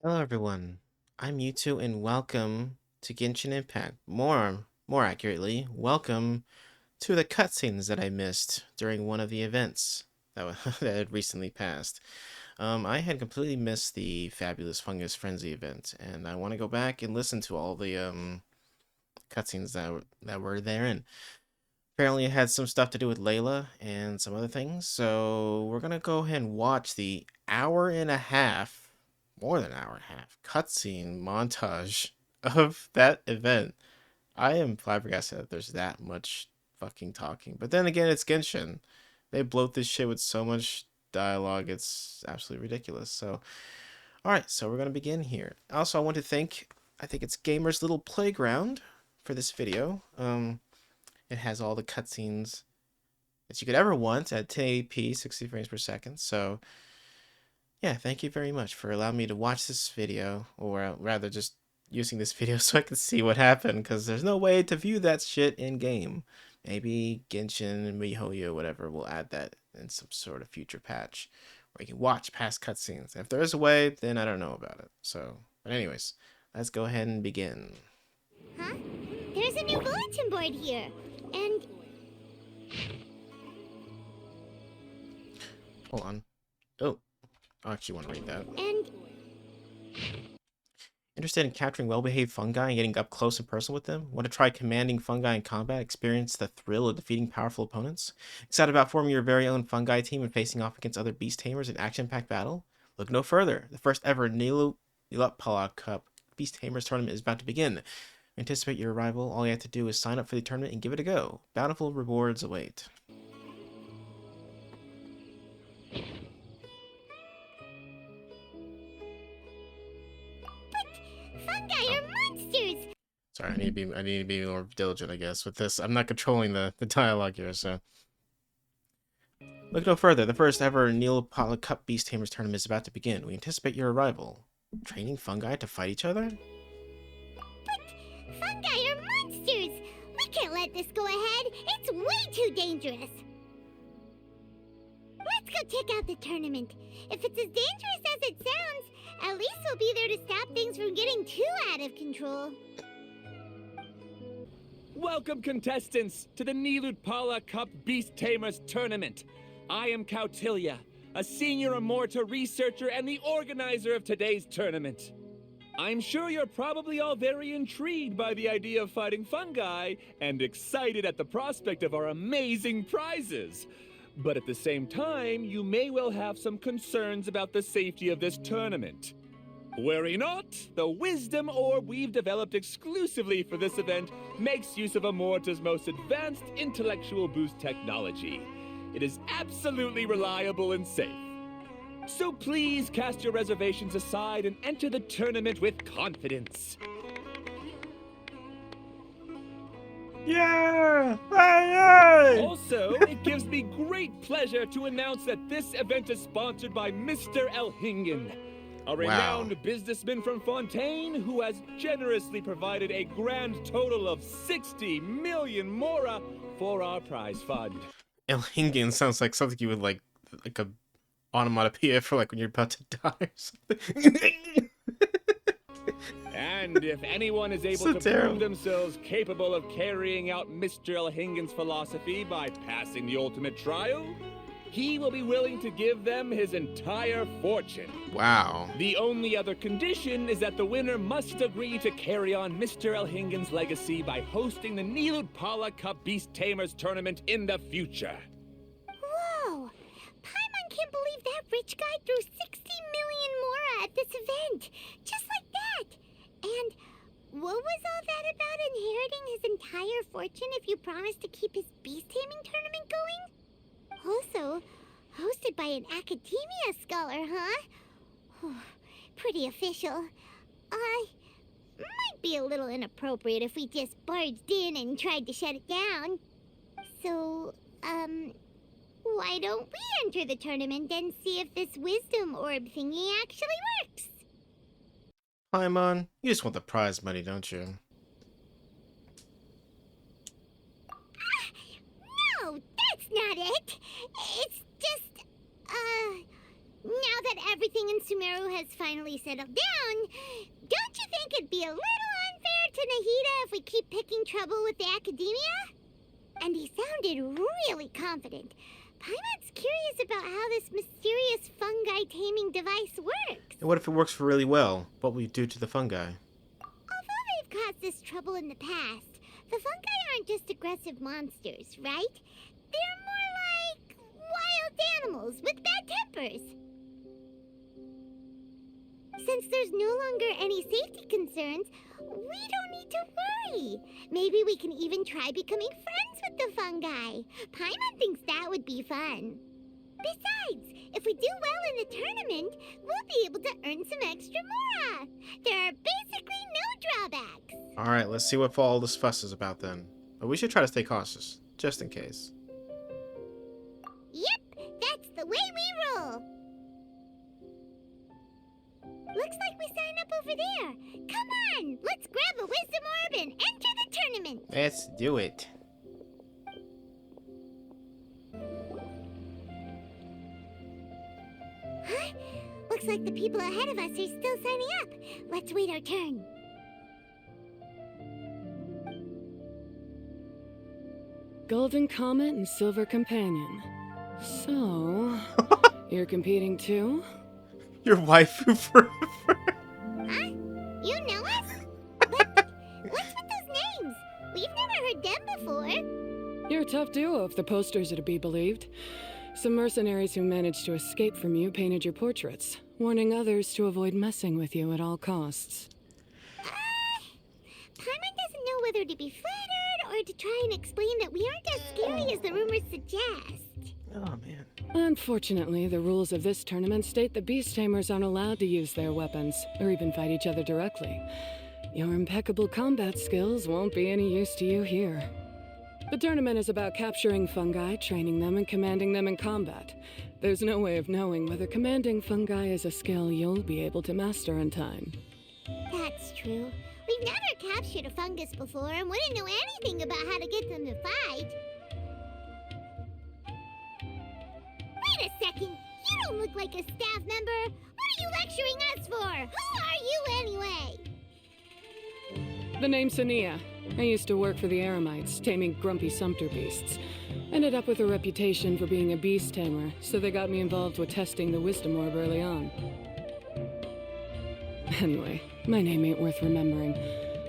Hello everyone, I'm Mewtwo and welcome to Genshin Impact. More accurately, welcome to the cutscenes that I missed during one of the events that had recently passed. I had completely missed the Fabulous Fungus Frenzy event, and I want to go back and listen to all the cutscenes that were there. And apparently, it had some stuff to do with Layla and some other things. So we're gonna go ahead and watch the hour and a half, more than an hour and a half, cutscene montage of that event. I am flabbergasted that there's that much fucking talking. But then again, it's Genshin. They bloat this shit with so much dialogue, it's absolutely ridiculous. So, alright, so we're gonna begin here. Also, I want to thank, I think it's Gamer's Little Playground for this video. It has all the cutscenes that you could ever want at 1080p, 60 frames per second. So, yeah, thank you very much for allowing me to watch this video, or rather just using this video so I can see what happened, because there's no way to view that shit in-game. Maybe Genshin and MiHoYo, whatever, will add that in some sort of future patch, where you can watch past cutscenes. If there is a way, then I don't know about it. So, but anyways, let's go ahead and begin. Huh? There's a new bulletin board here. And Hold on. Oh, I actually want to read that. and Interested in capturing well-behaved fungi and getting up close and personal with them? Want to try commanding fungi in combat? Experience the thrill of defeating powerful opponents? Excited about forming your very own fungi team and facing off against other beast tamers in action-packed battle? Look no further. The first ever Nilupala Cup Beast Tamers tournament is about to begin. Anticipate your arrival. All you have to do is sign up for the tournament and give it a go. Bountiful rewards await. fungi are monsters. Sorry, I need to be more diligent, I guess, with this. I'm not controlling the dialogue here, so. Look no further. The first ever Nilupala Cup Beast Tamers tournament is about to begin. We anticipate your arrival. Training fungi to fight each other? But fungi are monsters. We can't let this go ahead. It's way too dangerous. Let's go check out the tournament. If it's as dangerous as it sounds, at least we'll be there to stop things from getting too out of control. Welcome, contestants, to the Nilupala Cup Beast Tamers Tournament. I am Curtesy, a senior Immorta researcher and the organizer of today's tournament. I'm sure you're probably all very intrigued by the idea of fighting fungi and excited at the prospect of our amazing prizes. But at the same time, you may well have some concerns about the safety of this tournament. Worry not, the Wisdom Orb we've developed exclusively for this event makes use of Immorta's most advanced intellectual boost technology. It is absolutely reliable and safe. So please cast your reservations aside and enter the tournament with confidence. Yeah! Hey! Also, it gives me great pleasure to announce that this event is sponsored by Mr. Elhingen, a renowned businessman from Fontaine who has generously provided a grand total of 60 million mora for our prize fund. Elhingen sounds like something you would like a onomatopoeia for like when you're about to die or something. And if anyone is able So to terrible. prove themselves capable of carrying out Mr. Elhingen's philosophy by passing the ultimate trial, he will be willing to give them his entire fortune. Wow. The only other condition is that the winner must agree to carry on Mr. Elhingen's legacy by hosting the Nilupala Cup Beast Tamers tournament in the future. Whoa! Paimon can't believe that rich guy threw 60 million mora at this event. Just like that. And what was all that about inheriting his entire fortune if you promised to keep his beast taming tournament going? Also, hosted by an academia scholar, huh? Pretty official. Might be a little inappropriate if we just barged in and tried to shut it down. So, why don't we enter the tournament and see if this wisdom orb thingy actually works? Paimon, you just want the prize money, don't you? No, that's not it. It's just, now that everything everything in Sumeru has finally settled down, don't you think it'd be a little unfair to Nahida if we keep picking trouble with the academia? And he sounded really confident. Paimon's curious about how this mysterious fungi taming device works. And what if it works really well? What will you do to the fungi? Although they've caused us trouble in the past, the fungi aren't just aggressive monsters, right? They're more like wild animals with bad tempers. Since there's no longer any safety concerns, we don't need to worry. Maybe we can even try becoming friends with the fungi. Paimon thinks that would be fun. Besides, if we do well in the tournament, we'll be able to earn some extra mora. There are basically no drawbacks. Alright, let's see what all this fuss is about then. But we should try to stay cautious, just in case. Yep, that's the way we roll. Looks like we sign up over there. Come on, let's grab a wisdom orb and enter the tournament. Let's do it. Huh? Looks like the people ahead of us are still signing up. Let's wait our turn. Golden Comet and Silver Companion. So, you're competing too? Your waifu forever. Huh? You know us? But what's with those names? We've never heard them before. You're a tough duo if the posters are to be believed. Some mercenaries who managed to escape from you painted your portraits, warning others to avoid messing with you at all costs. Paimon doesn't know whether to be flattered or to try and explain that we aren't as scary as the rumors suggest. Oh, man. Unfortunately, the rules of this tournament state that beast tamers aren't allowed to use their weapons, or even fight each other directly. Your impeccable combat skills won't be any use to you here. The tournament is about capturing fungi, training them, and commanding them in combat. There's no way of knowing whether commanding fungi is a skill you'll be able to master in time. That's true. We've never captured a fungus before and wouldn't know anything about how to get them to fight. Wait a second! You don't look like a staff member! What are you lecturing us for? Who are you anyway? The name's Sania. I used to work for the Eremites, taming grumpy sumpter beasts. Ended up with a reputation for being a beast tamer, so they got me involved with testing the wisdom orb early on. Anyway, my name ain't worth remembering.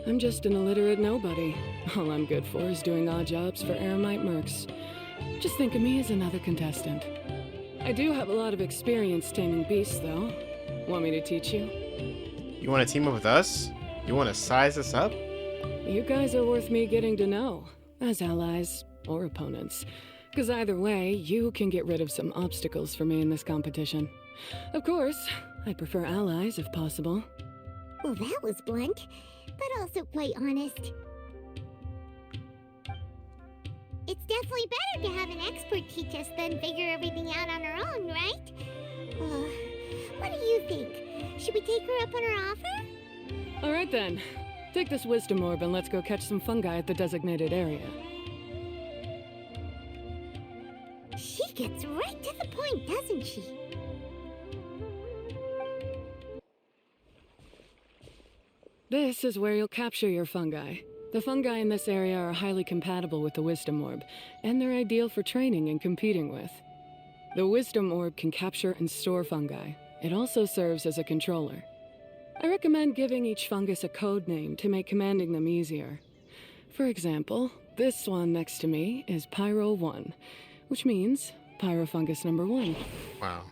I'm just an illiterate nobody. All I'm good for is doing odd jobs for Eremite mercs. Just think of me as another contestant. I do have a lot of experience taming beasts, though. Want me to teach you? You want to team up with us? You want to size us up? You guys are worth me getting to know, as allies or opponents. Because either way, you can get rid of some obstacles for me in this competition. Of course, I prefer allies if possible. Well, that was blunt, but also quite honest. It's definitely better to have an expert teach us than figure everything out on our own, right? What do you think? Should we take her up on her offer? Alright then. Take this wisdom orb and let's go catch some fungi at the designated area. She gets right to the point, doesn't she? This is where you'll capture your fungi. The fungi in this area are highly compatible with the wisdom orb, and they're ideal for training and competing with. The wisdom orb can capture and store fungi. It also serves as a controller. I recommend giving each fungus a code name to make commanding them easier. For example, this one next to me is Pyro 1, which means Pyrofungus number 1. Wow.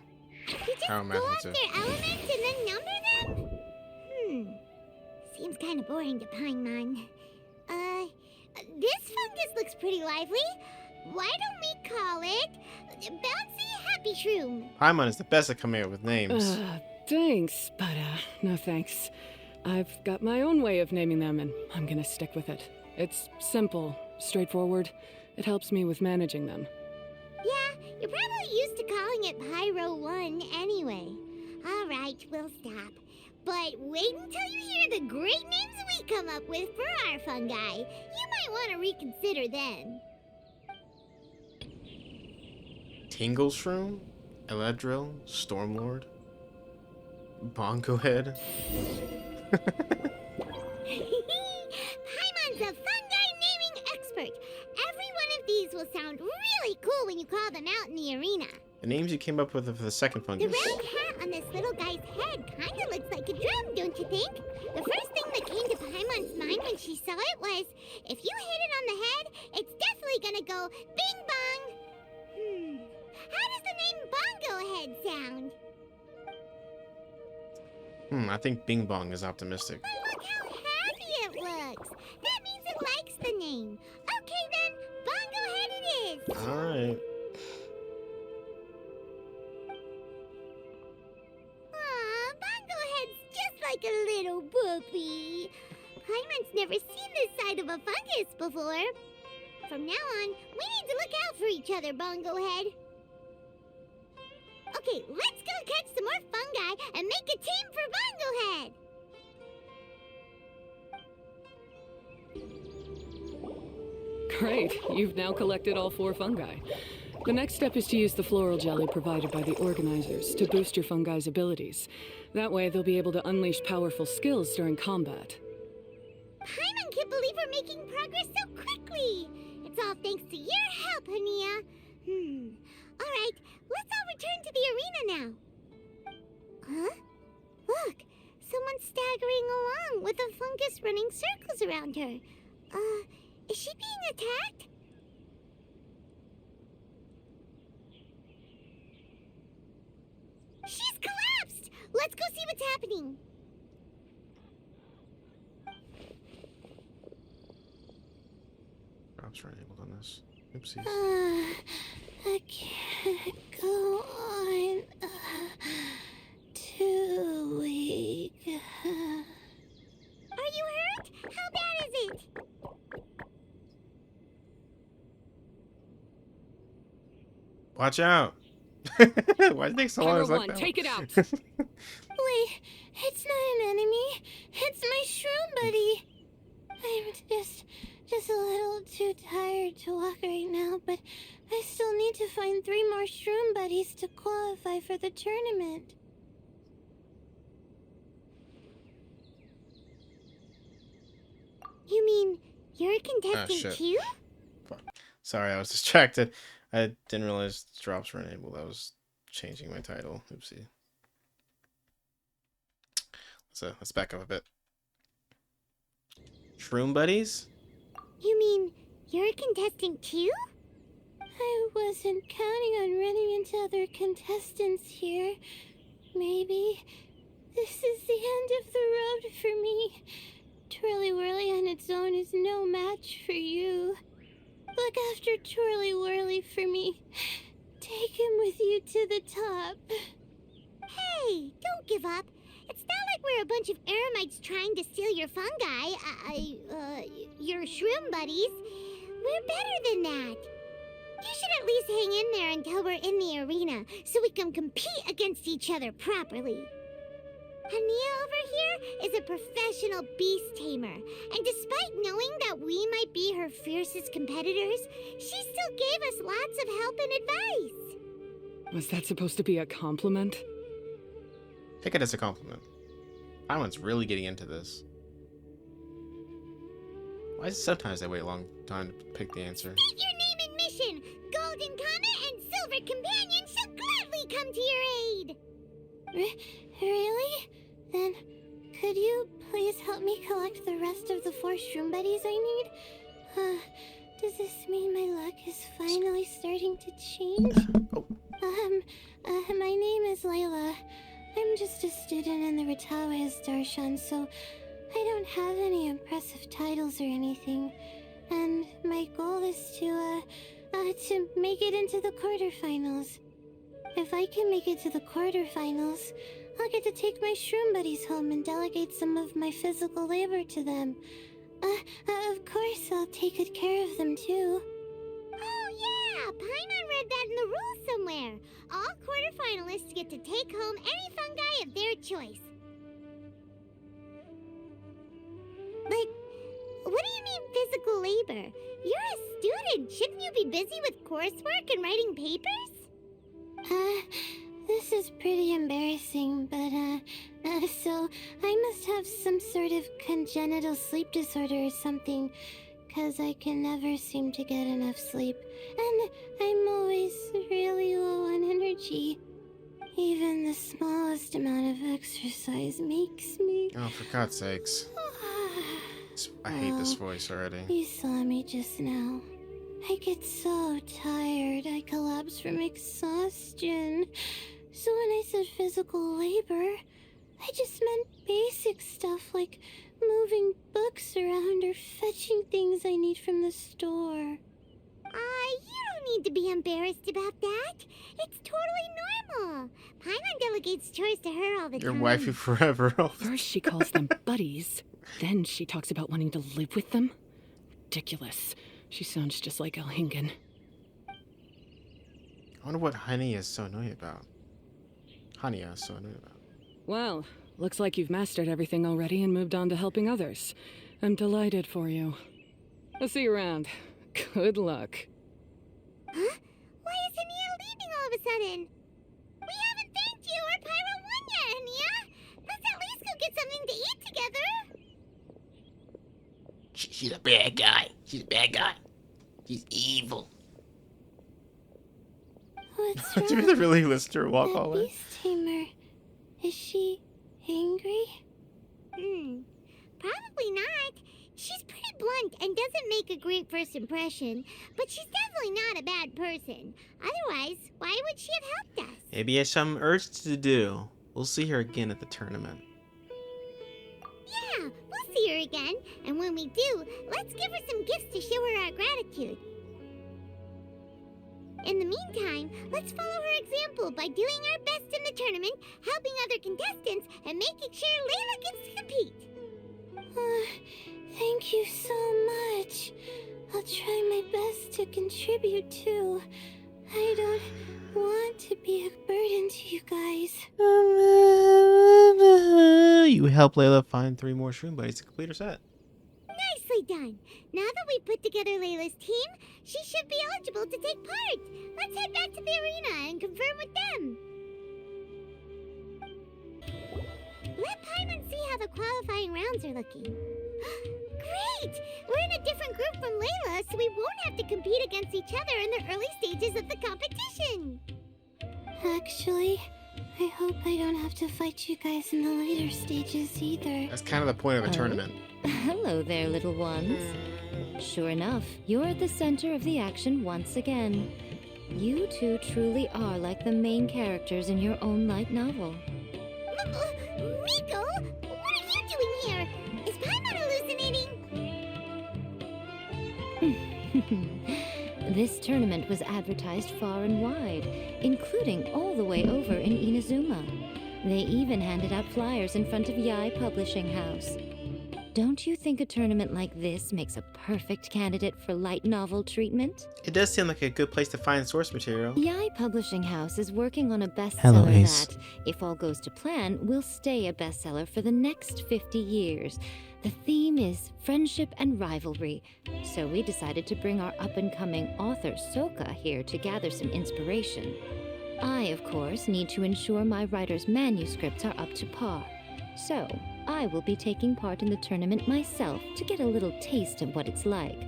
You just How go off imaginative. their elements and then number them? Seems kind of boring to Paimon. This fungus looks pretty lively. Why don't we call it Bouncy Happy Shroom? Paimon is the best at coming up with names. Thanks, but no thanks. I've got my own way of naming them, and I'm gonna stick with it. It's simple, straightforward. It helps me with managing them. Yeah, you're probably used to calling it Pyro 1 anyway. Alright, we'll stop. But wait until you hear the great names we come up with for our fungi. You might want to reconsider then. Tingle Shroom? Eledril? Stormlord? Bongo head. Paimon's a fungi naming expert. Every one of these will sound really cool when you call them out in the arena. The names you came up with for the second The fungus. round hat on this little guy's head kinda looks like a drum, don't you think? The first thing that came to Paimon's mind when she saw it was, if you hit it on the head, it's definitely gonna go bing bong. How does the name Bongo Head sound? I think Bing Bong is optimistic. But look how happy it looks. That means it likes the name. Okay then, Bongo Head it is. Alright. Aw, Bongo Head's just like a little puppy. Paimon's never seen this side of a fungus before. From now on, we need to look out for each other, Bongo Head. Okay, let's go catch some more fungi and make a team for Bongo Head. Great, you've now collected all 4 fungi. The next step is to use the floral jelly provided by the organizers to boost your fungi's abilities. That way, they'll be able to unleash powerful skills during combat. Paimon can't believe we're making progress so quickly. It's all thanks to your help, Hania. Alright, let's all return to the arena now. Huh? Look, someone's staggering along with a fungus running circles around her. Is she being attacked? She's collapsed! Let's go see what's happening. Drops are enabled on this. Oopsies. I can't go on. Too weak. Are you hurt? How bad is it? Watch out! Why did it take so long? Power It's like 1, that. take it out! Wait, it's not an enemy. It's my shroom buddy. I'm just a little too tired to walk right now, but I still need to find 3 more shroom buddies to qualify for the tournament. You mean you're a contestant shit. too? Fuck. Sorry, I was distracted. I didn't realize drops were enabled. I was changing my title. Oopsie. Let's back up a bit. Shroom buddies? You mean you're a contestant too? I wasn't counting on running into other contestants here. Maybe this is the end of the road for me. Twirly Whirly on its own is no match for you. Look after Twirly Whirly for me. Take him with you to the top. Hey, don't give up. It's not like we're a bunch of eremites trying to steal your fungi. Your shroom buddies. We're better than that. You should at least hang in there until we're in the arena, so we can compete against each other properly. Hania over here is a professional beast tamer, and despite knowing that we might be her fiercest competitors, she still gave us lots of help and advice. Was that supposed to be a compliment? Take it as a compliment. Paimon's really getting into this. Why is it sometimes they wait a long time to pick the answer? State your name and mission. Golden Comet and Silver Companion shall gladly come to your aid. Really? Then, could you please help me collect the rest of the 4 shroom buddies I need? Does this mean my luck is finally starting to change? My name is Layla. I'm just a student in the Ratawa's Darshan, so I don't have any impressive titles or anything. And my goal is to make it into the quarterfinals. If I can make it to the quarterfinals, I'll get to take my shroom buddies home and delegate some of my physical labor to them. Of course, I'll take good care of them too. Oh yeah, Paimon read that in the rules somewhere. All quarterfinalists get to take home any fungi of their choice. But what do you mean physical labor? You're a student. Shouldn't you be busy with coursework and writing papers? This is pretty embarrassing, but So I must have some sort of congenital sleep disorder or something, 'cause I can never seem to get enough sleep, and I'm always really low on energy. Even the smallest amount of exercise makes me... Oh, for God's sakes. I hate this voice already. You saw me just now. I get so tired, I collapse from exhaustion. So when I said physical labor, I just meant basic stuff like moving books around or fetching things I need from the store. You don't need to be embarrassed about that. It's totally normal. Paimon delegates chores to her all the Your time. waifu forever. First she calls them buddies, then she talks about wanting to live with them. Ridiculous. She sounds just like Elhingen. I wonder what Hania is so annoyed about. Hania is so annoyed about. Well, looks like you've mastered everything already and moved on to helping others. I'm delighted for you. I'll see you around. Good luck. Huh? Why is Ania leaving all of a sudden? We haven't thanked you or Pyro won yet, Ania. Let's at least go get something to eat together. She's a bad guy. She's a bad guy. She's evil. What's Do you wrong? really listen to her walk all the way? Beast tamer. Is she angry? Probably not. She's pretty blunt and doesn't make a great first impression, but she's definitely not a bad person. Otherwise, why would she have helped us? Maybe has some urge to do. We'll see her again at the tournament. Yeah, we'll see her again, and when we do, let's give her some gifts to show her our gratitude. In the meantime, let's follow her example by doing our best in the tournament, helping other contestants, and making sure Layla gets to compete. Thank you so much. I'll try my best to contribute too. I don't want to be a burden to you guys. You help Layla find 3 more shroom buddies to complete her set. Nicely done. Now that we've put together Layla's team, she should be eligible to take part. Let's head back to the arena and confirm with them. Let Paimon see how the qualifying rounds are looking. Great! We're in a different group from Layla, so we won't have to compete against each other in the early stages of the competition. Actually, I hope I don't have to fight you guys in the later stages either. That's kind of the point of a tournament. Hello there, little ones. Sure enough, you're at the center of the action once again. You two truly are like the main characters in your own light novel. Miko, what are you doing here? Is Paimon hallucinating? This tournament was advertised far and wide, including all the way over in Inazuma. They even handed out flyers in front of Yai Publishing House. Don't you think a tournament like this makes a perfect candidate for light novel treatment? It does seem like a good place to find source material. Yai Publishing House is working on a Hello, bestseller Ace. that, if all goes to plan, will stay a bestseller for the next 50 years. The theme is friendship and rivalry, so we decided to bring our up-and-coming author Soka here to gather some inspiration. I, of course, need to ensure my writer's manuscripts are up to par. So, I will be taking part in the tournament myself to get a little taste of what it's like.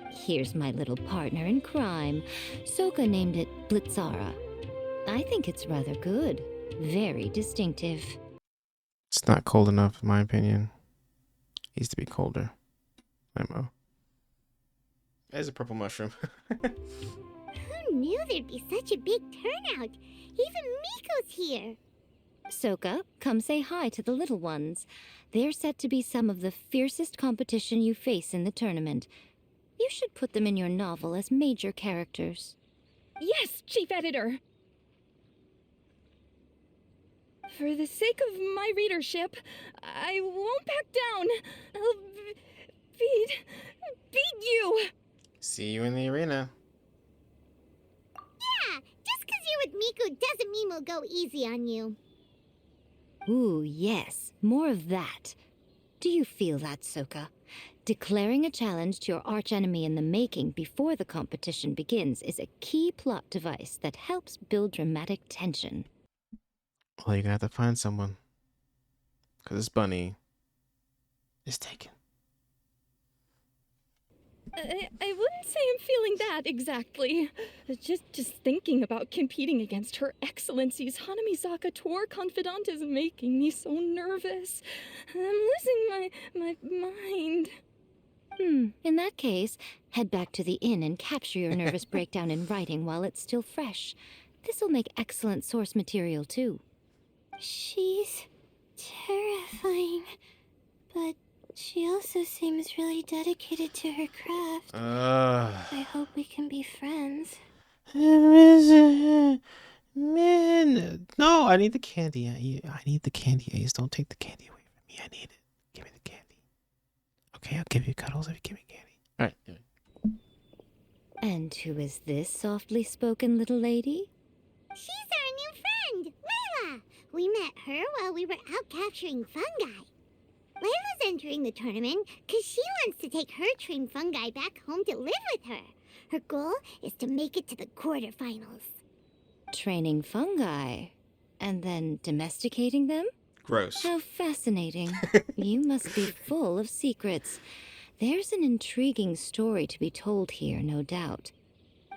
Here's my little partner in crime. Soka named it Blitzara. I think it's rather good. Very distinctive. It's not cold enough, in my opinion. Needs to be colder. Ammo. There's a purple mushroom. Who knew there'd be such a big turnout? Even Miko's here. Soka, come say hi to the little ones. They're set to be some of the fiercest competition you face in the tournament. You should put them in your novel as major characters. Yes, Chief Editor! For the sake of my readership, I won't back down. I'll beat you! See you in the arena. Yeah, just 'cause you're with Miko doesn't mean we'll go easy on you. Ooh, yes, more of that. Do you feel that, Soka? Declaring a challenge to your archenemy in the making before the competition begins is a key plot device that helps build dramatic tension. Well, you're gonna have to find someone. Because this bunny is taken. I wouldn't say I'm feeling that exactly. Just thinking about competing against Her Excellency's Hanamizaka tour confidant is making me so nervous. I'm losing my mind. In that case, head back to the inn and capture your nervous breakdown in writing while it's still fresh. This'll make excellent source material, too. She's terrifying, but she also seems really dedicated to her craft. I hope we can be friends. Man, no, I need the candy. I need the candy, Ace. Don't take the candy away from me. I need it. Give me the candy. Okay, I'll give you cuddles if you give me candy. All right. And who is this softly spoken little lady? She's our new friend, Layla. We met her while we were out capturing fungi. Layla's entering the tournament because she wants to take her trained fungi back home to live with her. Her goal is to make it to the quarterfinals. Training fungi? And then domesticating them? Gross. How fascinating. You must be full of secrets. There's an intriguing story to be told here, no doubt.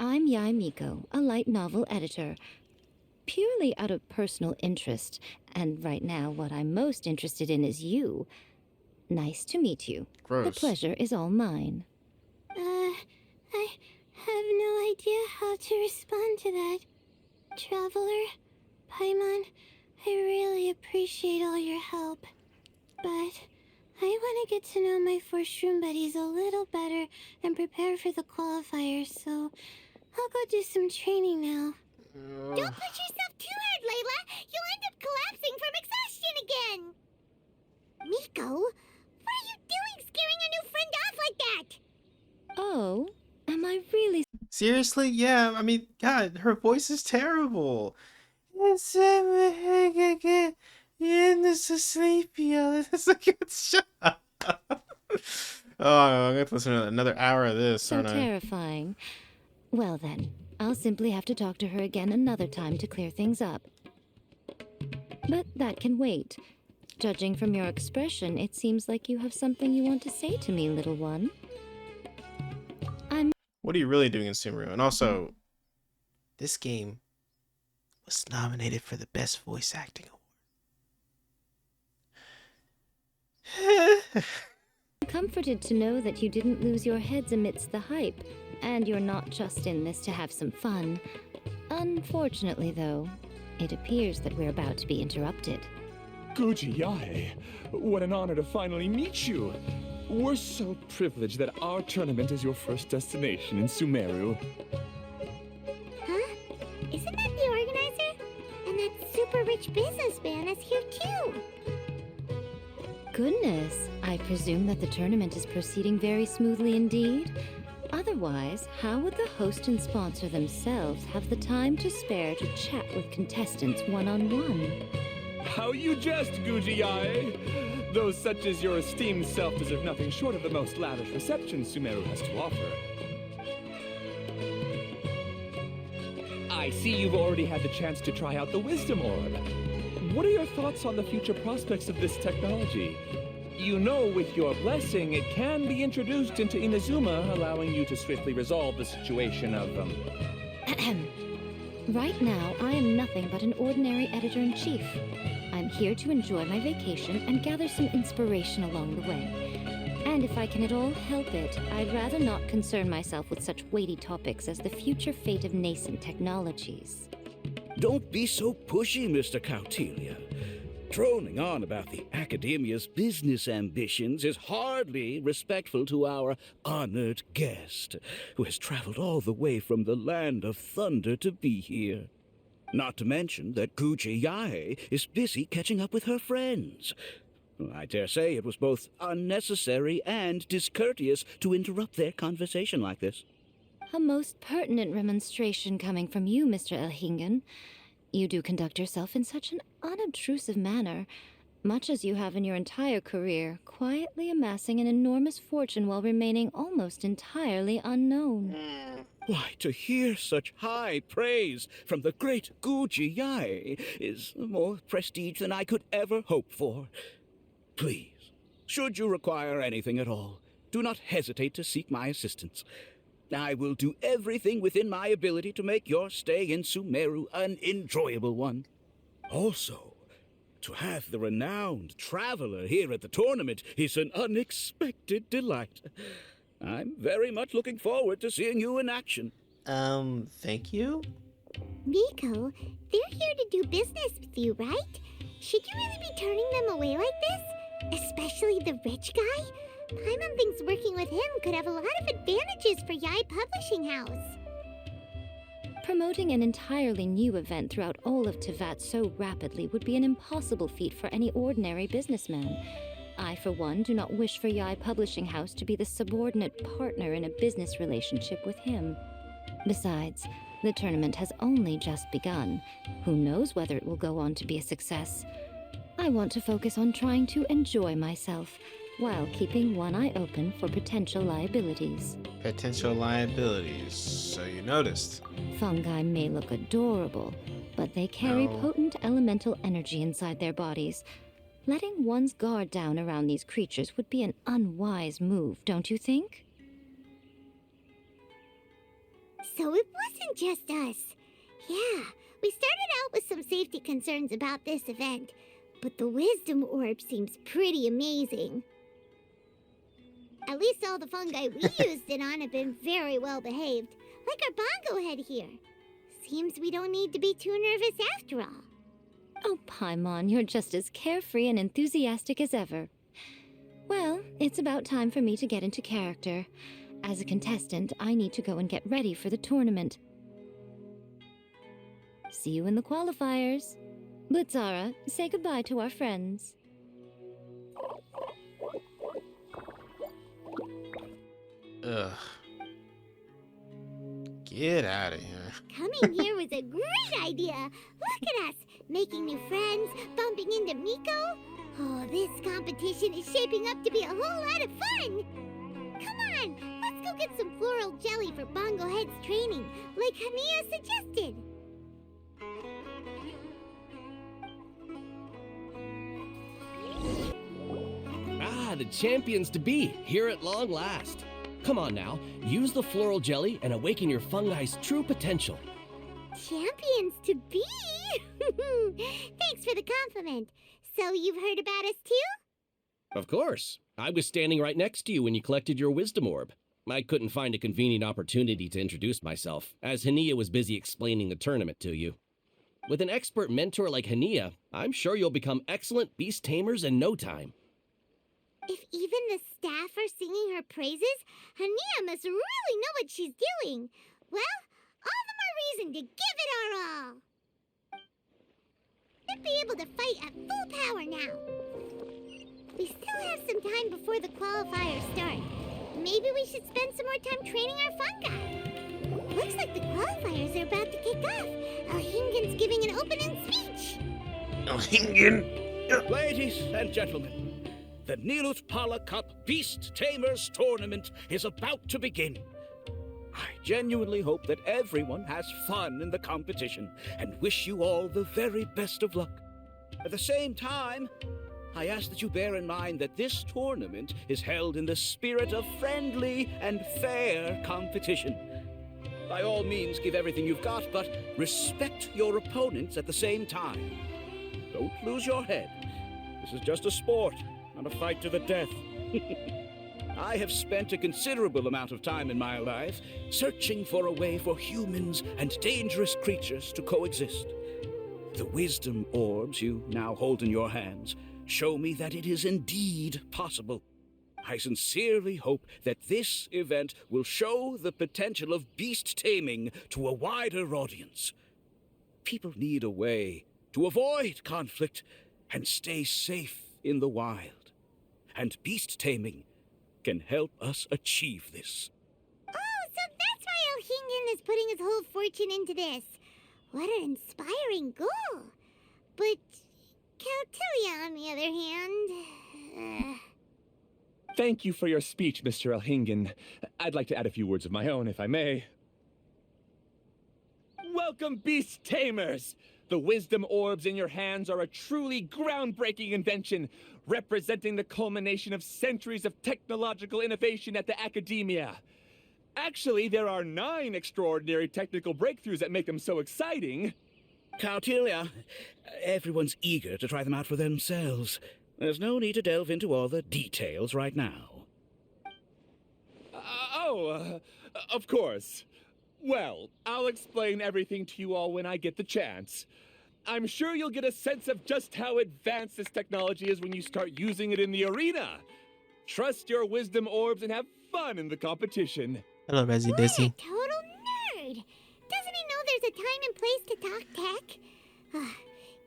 I'm Yai Miko, a light novel editor. Purely out of personal interest, and right now what I'm most interested in is you. Nice to meet you. Gross. The pleasure is all mine. I have no idea how to respond to that. Traveler, Paimon, I really appreciate all your help. But I want to get to know my 4 shroom buddies a little better and prepare for the qualifiers, so I'll go do some training now. Don't push yourself too hard, Layla! You'll end up collapsing from exhaustion again! Miko, what are you doing scaring a new friend off like that? Oh, am I really Seriously? Yeah, I mean, God, her voice is terrible. It's sleepy. It's like, shut up. Oh, I'm going to listen to another hour of this, so aren't I? terrifying? Well then, I'll simply have to talk to her again another time to clear things up. But that can wait. Judging from your expression, it seems like you have something you want to say to me, little one. What are you really doing in Sumeru? And also, this game was nominated for the Best Voice Acting Award. Comforted to know that you didn't lose your heads amidst the hype, and you're not just in this to have some fun. Unfortunately, though, it appears that we're about to be interrupted. Guji Yae, what an honor to finally meet you. We're so privileged that our tournament is your first destination in Sumeru. Huh? Isn't that the organizer? And that super rich businessman is here too. Goodness, I presume that the tournament is proceeding very smoothly indeed. Otherwise, how would the host and sponsor themselves have the time to spare to chat with contestants one-on-one? How you jest, Guji Yae! Those such as your esteemed self deserve nothing short of the most lavish reception Sumeru has to offer. I see you've already had the chance to try out the Wisdom Orb. What are your thoughts on the future prospects of this technology? You know, with your blessing, it can be introduced into Inazuma, allowing you to swiftly resolve the situation of, Right now, I am nothing but an ordinary editor-in-chief. I'm here to enjoy my vacation and gather some inspiration along the way. And if I can at all help it, I'd rather not concern myself with such weighty topics as the future fate of nascent technologies. Don't be so pushy, Mr. Cautelia. Droning on about the Academia's business ambitions is hardly respectful to our honored guest, who has traveled all the way from the land of thunder to be here. Not to mention that Guji Yae is busy catching up with her friends. I dare say it was both unnecessary and discourteous to interrupt their conversation like this. A most pertinent remonstration coming from you, Mr. Elhingen. You do conduct yourself in such an unobtrusive manner, much as you have in your entire career, quietly amassing an enormous fortune while remaining almost entirely unknown. Why, to hear such high praise from the great Guji Yae is more prestige than I could ever hope for. Please, should you require anything at all, do not hesitate to seek my assistance. I will do everything within my ability to make your stay in Sumeru an enjoyable one. Also, to have the renowned traveler here at the tournament is an unexpected delight. I'm very much looking forward to seeing you in action. Thank you? Miko, they're here to do business with you, right? Should you really be turning them away like this? Especially the rich guy? Paimon thinks working with him could have a lot of advantages for Yai Publishing House. Promoting an entirely new event throughout all of Teyvat so rapidly would be an impossible feat for any ordinary businessman. I, for one, do not wish for Yai Publishing House to be the subordinate partner in a business relationship with him. Besides, the tournament has only just begun. Who knows whether it will go on to be a success? I want to focus on trying to enjoy myself, while keeping one eye open for potential liabilities. Potential liabilities, so you noticed. Fungi may look adorable, but they carry No. potent elemental energy inside their bodies. Letting one's guard down around these creatures would be an unwise move, don't you think? So it wasn't just us. Yeah, we started out with some safety concerns about this event, but the wisdom orb seems pretty amazing. At least all the fungi we used it on have been very well behaved, like our bongo head here. Seems we don't need to be too nervous after all. Oh, Paimon, you're just as carefree and enthusiastic as ever. Well, it's about time for me to get into character. As a contestant, I need to go and get ready for the tournament. See you in the qualifiers. Blitzara, say goodbye to our friends. Ugh. Get out of here. Coming here was a great idea. Look at us, making new friends, bumping into Miko. Oh, this competition is shaping up to be a whole lot of fun. Come on, let's go get some floral jelly for Bongo Head's training, like Hania suggested. Ah, the champions to be, here at long last. Come on now, use the floral jelly and awaken your fungi's true potential. Champions to be? Thanks for the compliment. So you've heard about us too? Of course. I was standing right next to you when you collected your wisdom orb. I couldn't find a convenient opportunity to introduce myself, as Hania was busy explaining the tournament to you. With an expert mentor like Hania, I'm sure you'll become excellent beast tamers in no time. If even the staff are singing her praises, Hania must really know what she's doing. Well, all the more reason to give it our all. Should be able to fight at full power now. We still have some time before the qualifiers start. Maybe we should spend some more time training our fungi. Looks like the qualifiers are about to kick off. Elhingen's giving an opening speech. Elhingen! Ladies and gentlemen, the Nilut Pala Cup Beast Tamers Tournament is about to begin. I genuinely hope that everyone has fun in the competition and wish you all the very best of luck. At the same time, I ask that you bear in mind that this tournament is held in the spirit of friendly and fair competition. By all means, give everything you've got, but respect your opponents at the same time. Don't lose your head. This is just a sport, not a fight to the death. I have spent a considerable amount of time in my life searching for a way for humans and dangerous creatures to coexist. The wisdom orbs you now hold in your hands show me that it is indeed possible. I sincerely hope that this event will show the potential of beast taming to a wider audience. People need a way to avoid conflict and stay safe in the wild. And beast taming can help us achieve this. Oh, so that's why Elhingen is putting his whole fortune into this. What an inspiring goal. But Caltilia, on the other hand... Thank you for your speech, Mr. Elhingen. I'd like to add a few words of my own, if I may. Welcome, Beast Tamers! The wisdom orbs in your hands are a truly groundbreaking invention, representing the culmination of centuries of technological innovation at the academia. Actually, there are 9 extraordinary technical breakthroughs that make them so exciting. Coutelia, everyone's eager to try them out for themselves. There's no need to delve into all the details right now. Of course. Well, I'll explain everything to you all when I get the chance. I'm sure you'll get a sense of just how advanced this technology is when you start using it in the arena. Trust your wisdom orbs and have fun in the competition. Hello, Resi What a Busy. total nerd! Doesn't he know there's a time and place to talk tech?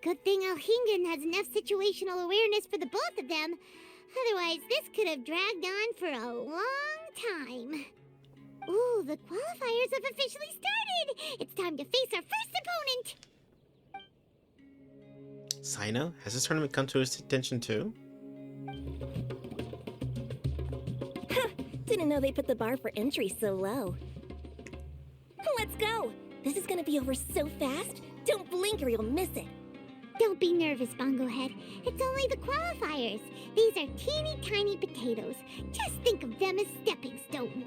Good thing Alhingen has enough situational awareness for the both of them. Otherwise, this could have dragged on for a long time. Ooh, the qualifiers have officially started! It's time to face our first opponent! Sino? Has this tournament come to his attention too? Didn't know they put the bar for entry so low. Let's go! This is gonna be over so fast, don't blink or you'll miss it. Don't be nervous, Bongohead. It's only the qualifiers. These are teeny tiny potatoes. Just think of them as stepping stones.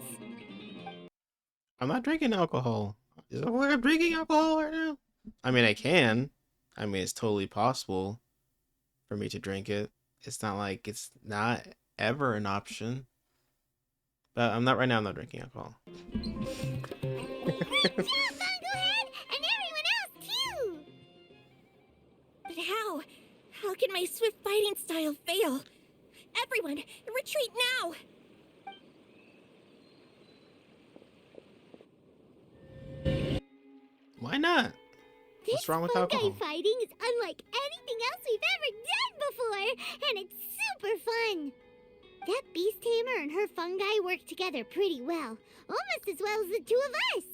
I'm not drinking alcohol. Is it like I'm drinking alcohol right now? I mean, I can. I mean, it's totally possible for me to drink it. It's not like it's not ever an option. But I'm not right now. I'm not drinking alcohol. Great job, Bongohead! And everyone else, too! But how? How can my swift fighting style fail? Everyone, retreat now! Why not? What's wrong with alcohol? Fungi fighting is unlike anything else we've ever done before, and it's super fun. That beast tamer and her fungi work together pretty well, almost as well as the two of us.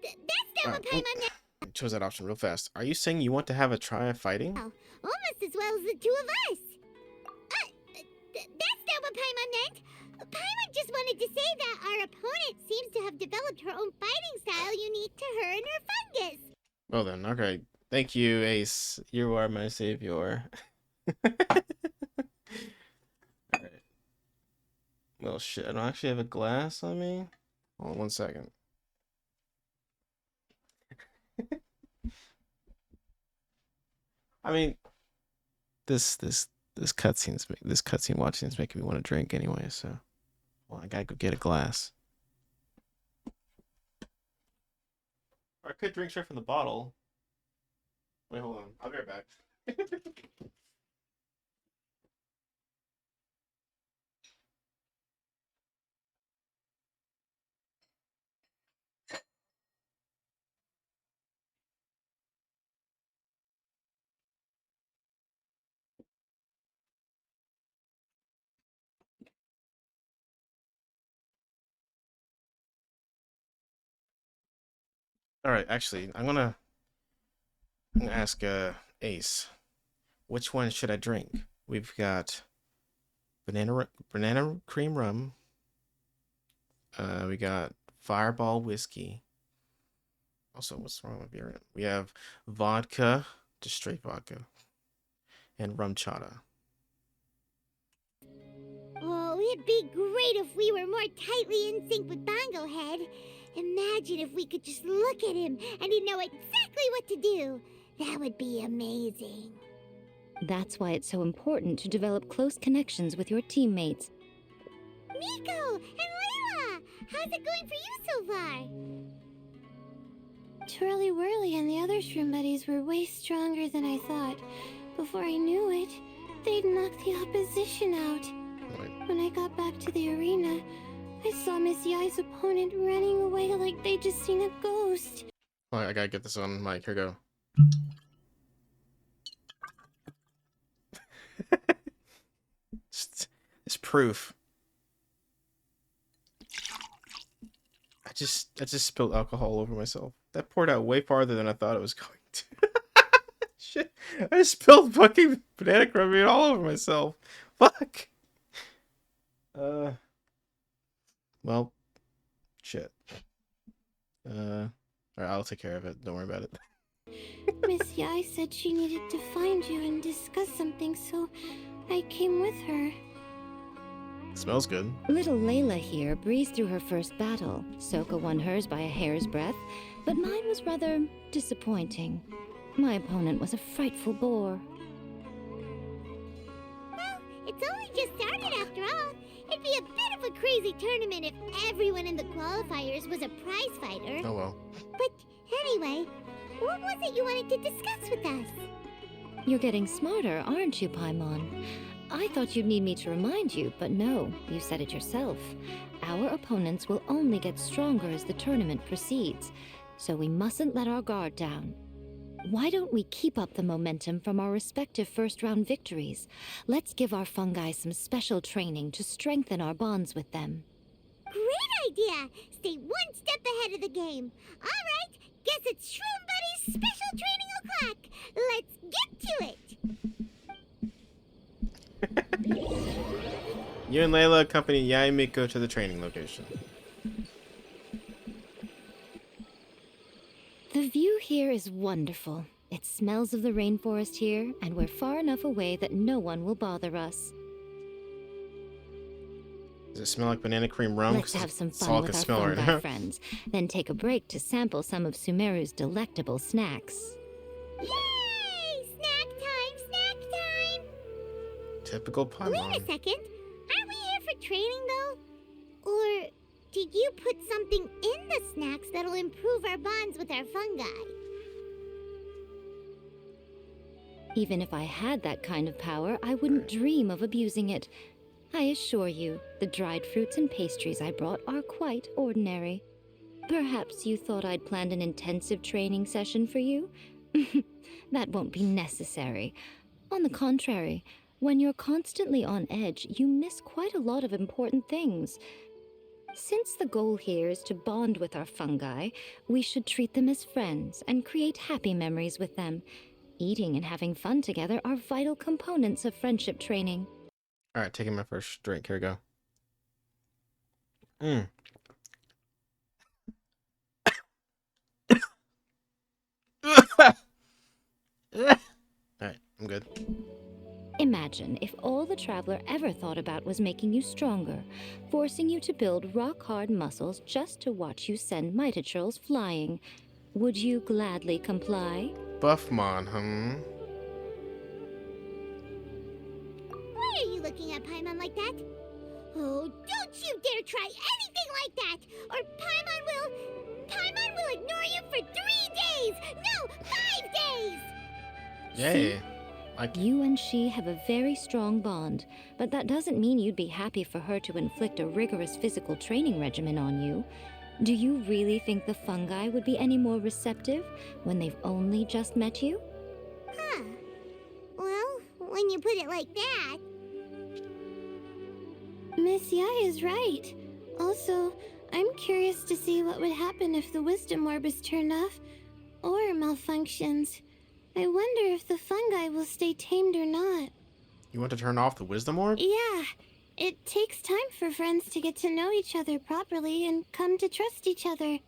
That's not what Paimon I chose that option real fast. Are you saying you want to have a try of fighting? almost as well as the two of us. That's not what Paimon meant. Paimon just wanted to say that our opponent seems to have developed her own fighting style unique to her and her fungus. Well then, okay. Thank you, Ace. You are my savior. Alright. Well, shit. I don't actually have a glass on me. Hold on 1 second. I mean, this cutscene watching is making me want to drink anyway. So, well, I gotta go get a glass. Or I could drink straight from the bottle. Wait, hold on. I'll be right back. All right, actually, I'm gonna ask Ace, which one should I drink? We've got banana cream rum. We got Fireball whiskey. Also, what's wrong with beer? We have vodka, just straight vodka, and rum chata. Oh, it'd be great if we were more tightly in sync with Bongo Head. Imagine if we could just look at him and he'd know exactly what to do. That would be amazing. That's why it's so important to develop close connections with your teammates. Nico and Layla! How's it going for you so far? Twirly Whirly and the other shroom buddies were way stronger than I thought. Before I knew it, they'd knocked the opposition out. When I got back to the arena, I saw Miss Yai's opponent running away like they'd just seen a ghost. Oh, I gotta get this on mic. Here we go. It's proof. I just spilled alcohol over myself. That poured out way farther than I thought it was going to. Shit. I just spilled fucking banana cream all over myself. Fuck. Well, shit. Alright, I'll take care of it. Don't worry about it. Miss Yai said she needed to find you and discuss something, so I came with her. Smells good. Little Layla here breezed through her first battle. Soka won hers by a hair's breadth, but mine was rather disappointing. My opponent was a frightful bore. Well, it's only just started after all. It'd be a bit of a crazy tournament if everyone in the qualifiers was a prize fighter. Oh well. But anyway, what was it you wanted to discuss with us? You're getting smarter, aren't you, Paimon? I thought you'd need me to remind you, but no, you said it yourself. Our opponents will only get stronger as the tournament proceeds, so we mustn't let our guard down. Why don't we keep up the momentum from our respective first-round victories? Let's give our fungi some special training to strengthen our bonds with them. Great idea! Stay one step ahead of the game. All right, guess it's Shroom Buddy's special training o'clock. Let's get to it. You and Layla accompany Yai and Miko to the training location. The view here is wonderful. It smells of the rainforest here, and we're far enough away that no one will bother us. Does it smell like banana cream rum? Let's have some That's all I fun can with our smell right fungi now. friends, then take a break to sample some of Sumeru's delectable snacks. Yay! Snack time! Snack time! Typical Wait Paimon. a second. Aren't we here for training, though? Or did you put something in the snacks that'll improve our bonds with our fungi? Even if I had that kind of power, I wouldn't dream of abusing it. I assure you, the dried fruits and pastries I brought are quite ordinary. Perhaps you thought I'd planned an intensive training session for you? That won't be necessary. On the contrary, when you're constantly on edge, you miss quite a lot of important things. Since the goal here is to bond with our fungi, we should treat them as friends and create happy memories with them. Eating and having fun together are vital components of friendship training. Alright, taking my first drink. Here we go. Mmm. Alright, I'm good. Imagine if all the Traveler ever thought about was making you stronger, forcing you to build rock-hard muscles just to watch you send Mitatrolls flying. Would you gladly comply? Buffmon, Why are you looking at Paimon like that? Oh, don't you dare try anything like that! Or Paimon will ignore you for 3 days! No, 5 days! Yay. You and she have a very strong bond, but that doesn't mean you'd be happy for her to inflict a rigorous physical training regimen on you. Do you really think the fungi would be any more receptive when they've only just met you? Huh. Well, when you put it like that... Miss Yai is right. Also, I'm curious to see what would happen if the wisdom orb is turned off or malfunctions. I wonder if the fungi will stay tamed or not. You want to turn off the wisdom orb? Yeah, it takes time for friends to get to know each other properly and come to trust each other.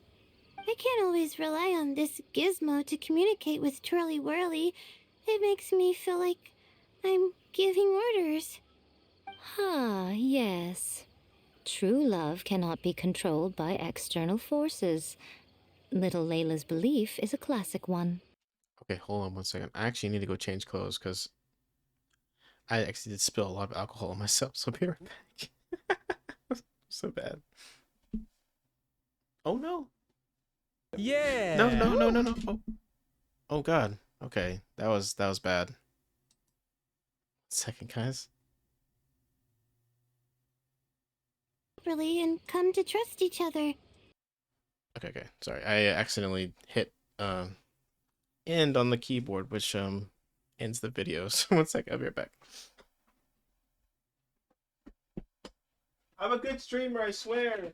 I can't always rely on this gizmo to communicate with Twirly Whirly. It makes me feel like I'm giving orders. Ah, yes. True love cannot be controlled by external forces. Little Layla's belief is a classic one. Okay, hold on 1 second. I actually need to go change clothes because I actually did spill a lot of alcohol on myself, so I'll be right back. So bad. Oh no. Yeah. No. Oh god. Okay. That was bad. 1 second, guys. Properly and come to trust each other. Okay. Sorry. I accidentally hit end on the keyboard, which ends the video. So 1 second, I'll be right back. I'm a good streamer, I swear.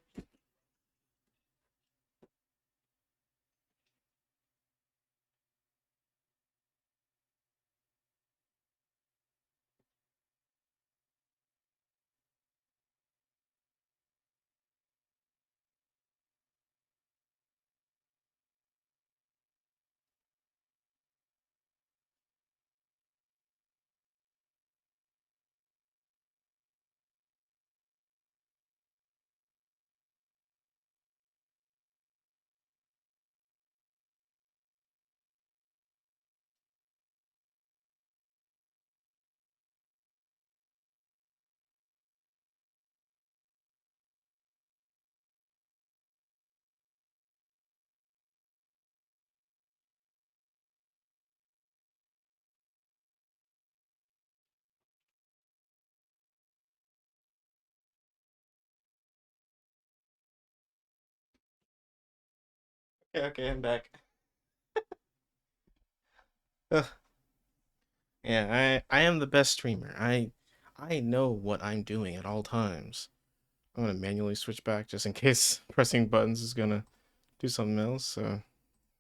Okay, I'm back. Ugh. Yeah, I am the best streamer. I know what I'm doing at all times. I'm gonna manually switch back just in case pressing buttons is gonna do something else. So,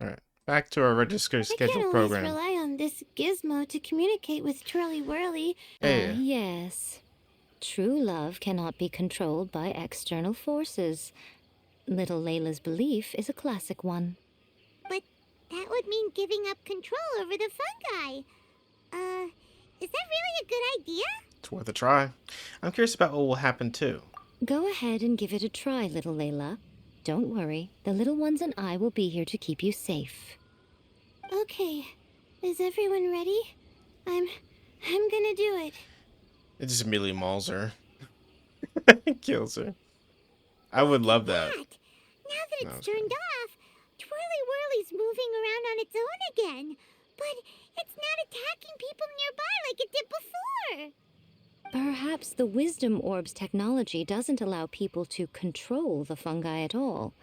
all right, back to our register I can't schedule always program. rely on this gizmo to communicate with Twirly Whirly. Hey, Yes. True love cannot be controlled by external forces. Little Layla's belief is a classic one. But that would mean giving up control over the fungi. Is that really a good idea? it's worth a try. I'm curious about what will happen too. Go ahead and give it a try, little Layla. Don't worry, the little ones and I will be here to keep you safe. Okay, is everyone ready? I'm gonna do it. It just immediately mauls her, kills her. I would love that. Now that No, it's it's turned off, Twirly Whirly's moving around on its own again. But it's not attacking people nearby like it did before. Perhaps the Wisdom Orb's technology doesn't allow people to control the fungi at all.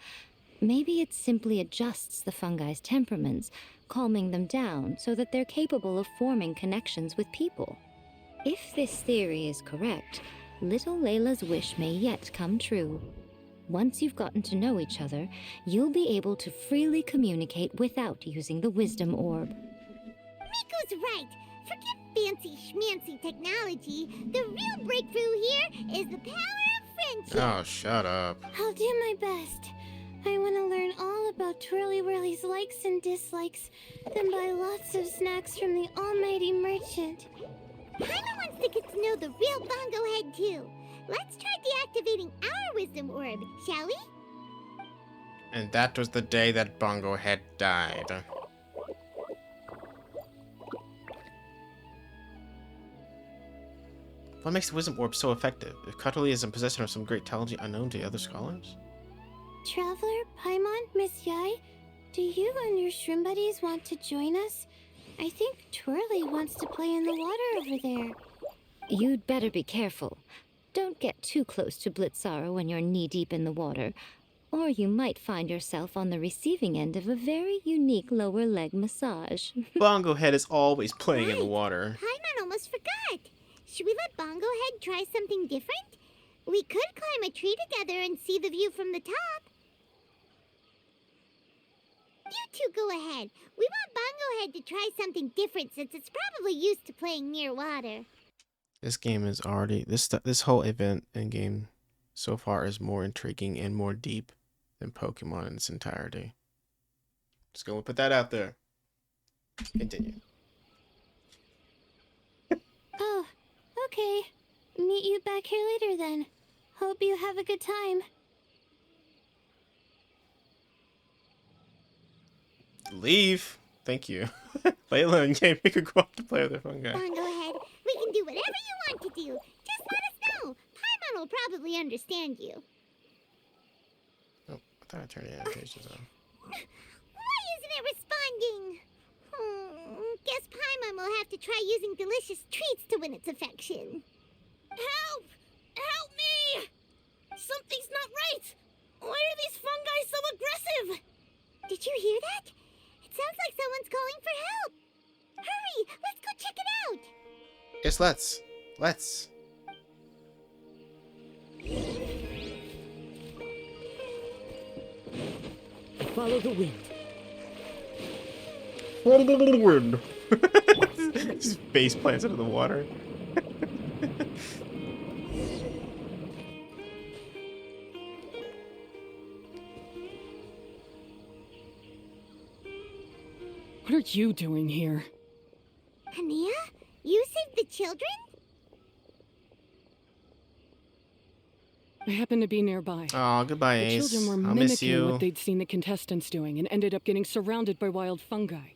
Maybe it simply adjusts the fungi's temperaments, calming them down so that they're capable of forming connections with people. If this theory is correct, little Layla's wish may yet come true. Once you've gotten to know each other, you'll be able to freely communicate without using the Wisdom Orb. Miko's right. Forget fancy schmancy technology. The real breakthrough here is the power of friendship. Oh, shut up. I'll do my best. I want to learn all about Twirly Whirly's likes and dislikes, then buy lots of snacks from the almighty merchant. Paimon wants to get to know the real Bongo Head too. Let's try deactivating our Wisdom Orb, shall we? And that was the day that Bongo Head died. What makes the Wisdom Orb so effective? If Curtesy is in possession of some great technology unknown to other scholars? Traveler, Paimon, Miss Yai, do you and your shrimp buddies want to join us? I think Twirly wants to play in the water over there. You'd better be careful. Don't get too close to Blitzara when you're knee-deep in the water, or you might find yourself on the receiving end of a very unique lower leg massage. Bongo Head is always playing in the water. Paimon almost forgot. Should we let Bongo Head try something different? We could climb a tree together and see the view from the top. You two go ahead. We want Bongo Head to try something different since it's probably used to playing near water. This game is already this whole event and game so far is more intriguing and more deep than Pokemon in its entirety. Just gonna put that out there. Continue. Oh, okay. Meet you back here later then. Hope you have a good time. Leave. Thank you. Layla and Game, we could go off to play with the fungi. Bongo Head, we can do whatever you want to do. Just let us know. Paimon will probably understand you. Oh, I thought I turned the annotations on. Why isn't it responding? Guess Paimon will have to try using delicious treats to win its affection. Help! Help me! Something's not right! Why are these fungi so aggressive? Did you hear that? It sounds like someone's calling for help. Hurry, let's go check it out. Yes, let's. Follow the wind. Word. Just face plants into the water. What are you doing here? Ania, you saved the children? I happened to be nearby. Oh, goodbye, The Ace. children were I'll miss mimicking you. what they'd seen the contestants doing and ended up getting surrounded by wild fungi.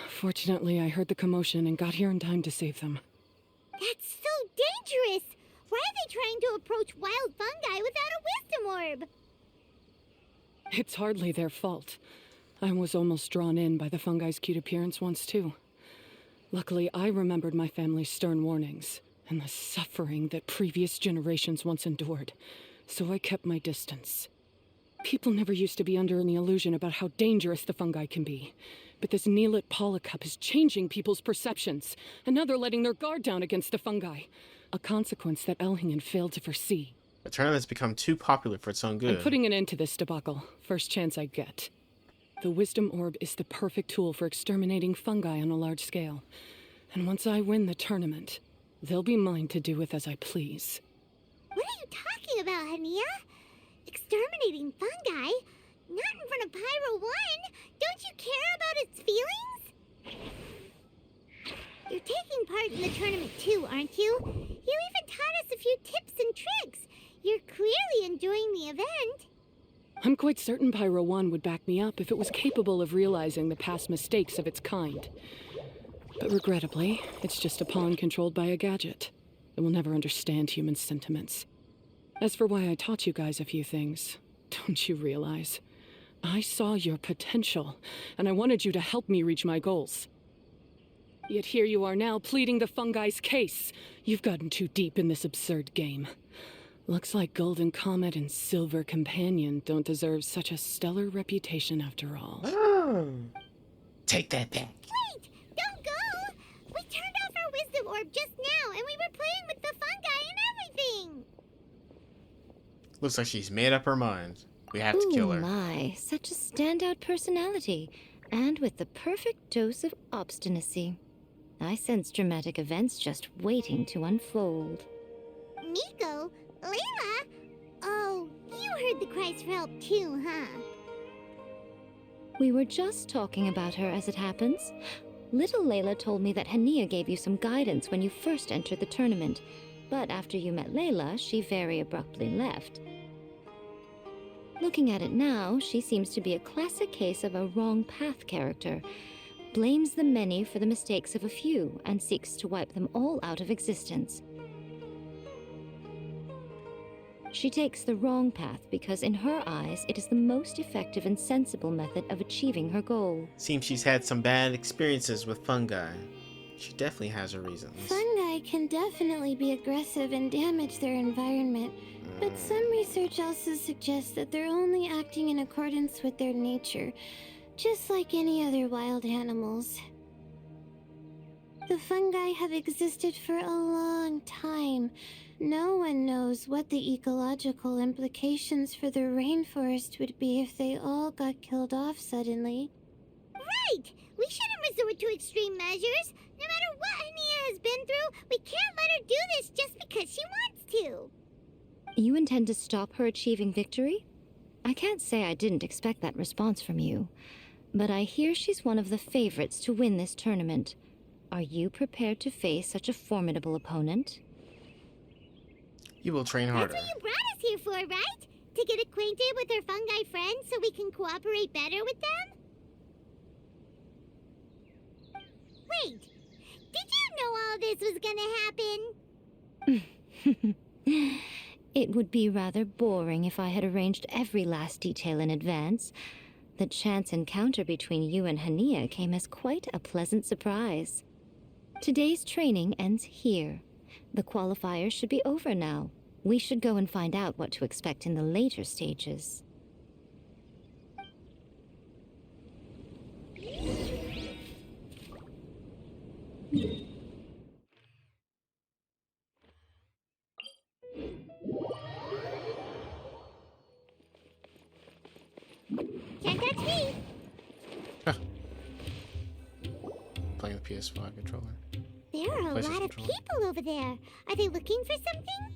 Fortunately, I heard the commotion and got here in time to save them. That's so dangerous. Why are they trying to approach wild fungi without a wisdom orb? It's hardly their fault. I was almost drawn in by the fungi's cute appearance once, too. Luckily, I remembered my family's stern warnings and the suffering that previous generations once endured, so I kept my distance. People never used to be under any illusion about how dangerous the fungi can be. But this Neelit polycup is changing people's perceptions, and now they're letting their guard down against the fungi. A consequence that Elhingen failed to foresee. The tournament's become too popular for its own good. I'm putting an end to this debacle, first chance I get. The Wisdom Orb is the perfect tool for exterminating fungi on a large scale. And once I win the tournament, they'll be mine to do with as I please. What are you talking about, Hania? Exterminating fungi? Not in front of Pyro 1! Don't you care about its feelings? You're taking part in the tournament too, aren't you? You even taught us a few tips and tricks. You're clearly enjoying the event. I'm quite certain Pyro 1 would back me up if it was capable of realizing the past mistakes of its kind. But regrettably, it's just a pawn controlled by a gadget. It will never understand human sentiments. As for why I taught you guys a few things, don't you realize? I saw your potential, and I wanted you to help me reach my goals. Yet here you are now pleading the fungi's case. You've gotten too deep in this absurd game. Looks like Golden Comet and Silver Companion don't deserve such a stellar reputation after all. Take that back. Wait! Don't go! We turned off our Wisdom Orb just now, and we were playing with the fungi and everything! Looks like she's made up her mind. We have to kill her. Oh my, such a standout personality, and with the perfect dose of obstinacy. I sense dramatic events just waiting to unfold. Nico? Layla? Oh, you heard the cries for help too, huh? We were just talking about her as it happens. Little Layla told me that Hania gave you some guidance when you first entered the tournament, but after you met Layla, she very abruptly left. Looking at it now, she seems to be a classic case of a wrong path character. Blames the many for the mistakes of a few and seeks to wipe them all out of existence. She takes the wrong path because in her eyes it is the most effective and sensible method of achieving her goal. Seems she's had some bad experiences with fungi. She definitely has her reasons. Fungi can definitely be aggressive and damage their environment, but some research also suggests that they're only acting in accordance with their nature, just like any other wild animals. The fungi have existed for a long time. No one knows what the ecological implications for the rainforest would be if they all got killed off suddenly. Right! We shouldn't resort to extreme measures. No matter what Hania has been through, we can't let her do this just because she wants to. You intend to stop her achieving victory? I can't say I didn't expect that response from you, but I hear she's one of the favorites to win this tournament. Are you prepared to face such a formidable opponent? You will train harder. That's what you brought us here for, right? To get acquainted with our fungi friends so we can cooperate better with them? Wait, did you know all this was gonna happen? It would be rather boring if I had arranged every last detail in advance. The chance encounter between you and Hania came as quite a pleasant surprise. Today's training ends here. The qualifiers should be over now. We should go and find out what to expect in the later stages. Can't touch me! Playing with PS5 controller. There are a PlayStation lot of controller. people over there. Are they looking for something?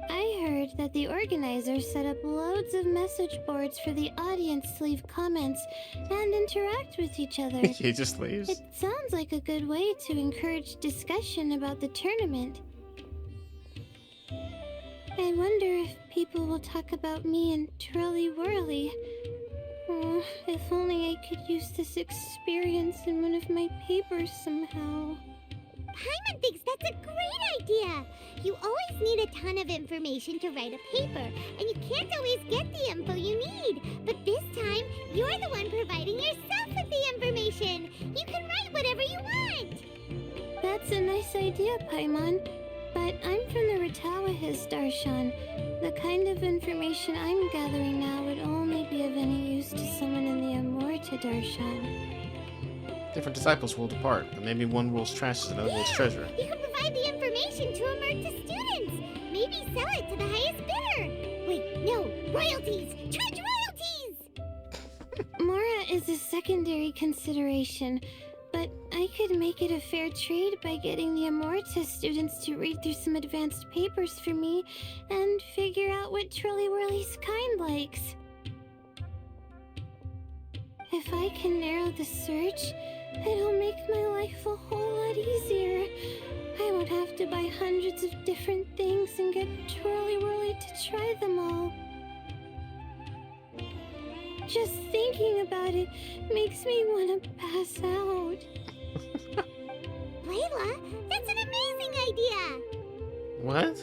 I heard that the organizers set up loads of message boards for the audience to leave comments and interact with each other. He just leaves. It sounds like a good way to encourage discussion about the tournament. I wonder if people will talk about me and Twirly Whirly. Oh, if only I could use this experience in one of my papers somehow. Paimon thinks that's a great idea! You always need a ton of information to write a paper, and you can't always get the info you need. But this time, you're the one providing yourself with the information. You can write whatever you want! That's a nice idea, Paimon. But I'm from the Ratawa Darshan. The kind of information I'm gathering now would only be of any use to someone in the Amorta Darshan. Different disciples will depart, but maybe one world's trash is another world's treasure. You can provide the information to Amurta students. Maybe sell it to the highest bidder. Wait, no, royalties! Charge royalties! Mora is a secondary consideration, but I could make it a fair trade by getting the Amorta students to read through some advanced papers for me and figure out what Trolly Whirly's kind likes. If I can narrow the search, it'll make my life a whole lot easier. I won't have to buy hundreds of different things and get Trolly Whirly to try them all. Just thinking about it makes me want to pass out. Layla, that's an amazing idea! What?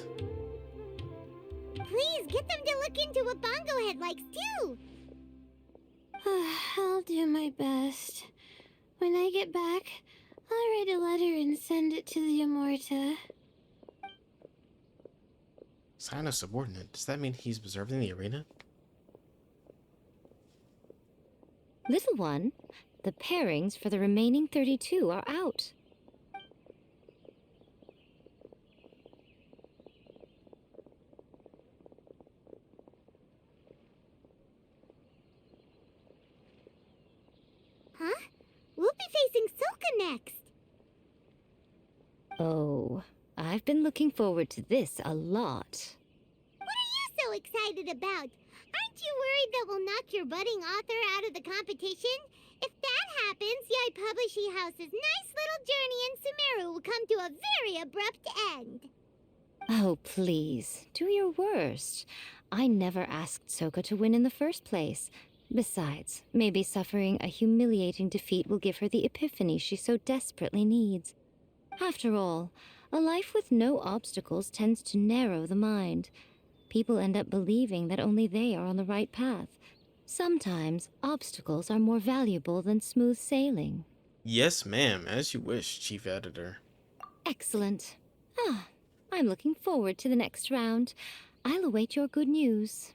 Please get them to look into what Bongo Head likes too! I'll do my best. When I get back, I'll write a letter and send it to the Amorta. Sign of subordinate. Does that mean he's observing the arena? Little one, the pairings for the remaining 32 are out. Huh? We'll be facing Soka next. Oh, I've been looking forward to this a lot. What are you so excited about? Aren't you worried that we'll knock your budding author out of the competition? If that happens, Yai Publishing House's nice little journey in Sumeru will come to a very abrupt end. Oh, please, do your worst. I never asked Soka to win in the first place. Besides, maybe suffering a humiliating defeat will give her the epiphany she so desperately needs. After all, a life with no obstacles tends to narrow the mind. People end up believing that only they are on the right path. Sometimes, obstacles are more valuable than smooth sailing. Yes, ma'am. As you wish, Chief Editor. Excellent. I'm looking forward to the next round. I'll await your good news.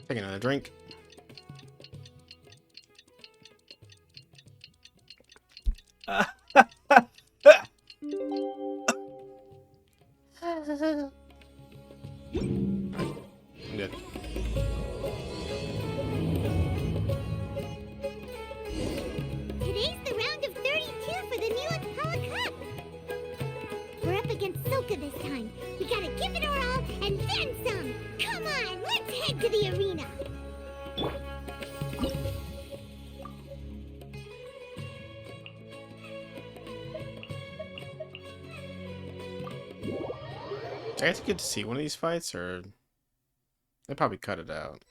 Take another drink. I'm good. Today's the round of 32 for the New Impala Cup. We're up against Soka this time. We gotta give it our all and then some. Come on, let's head to the arena. I guess you get to see one of these fights, or they probably cut it out.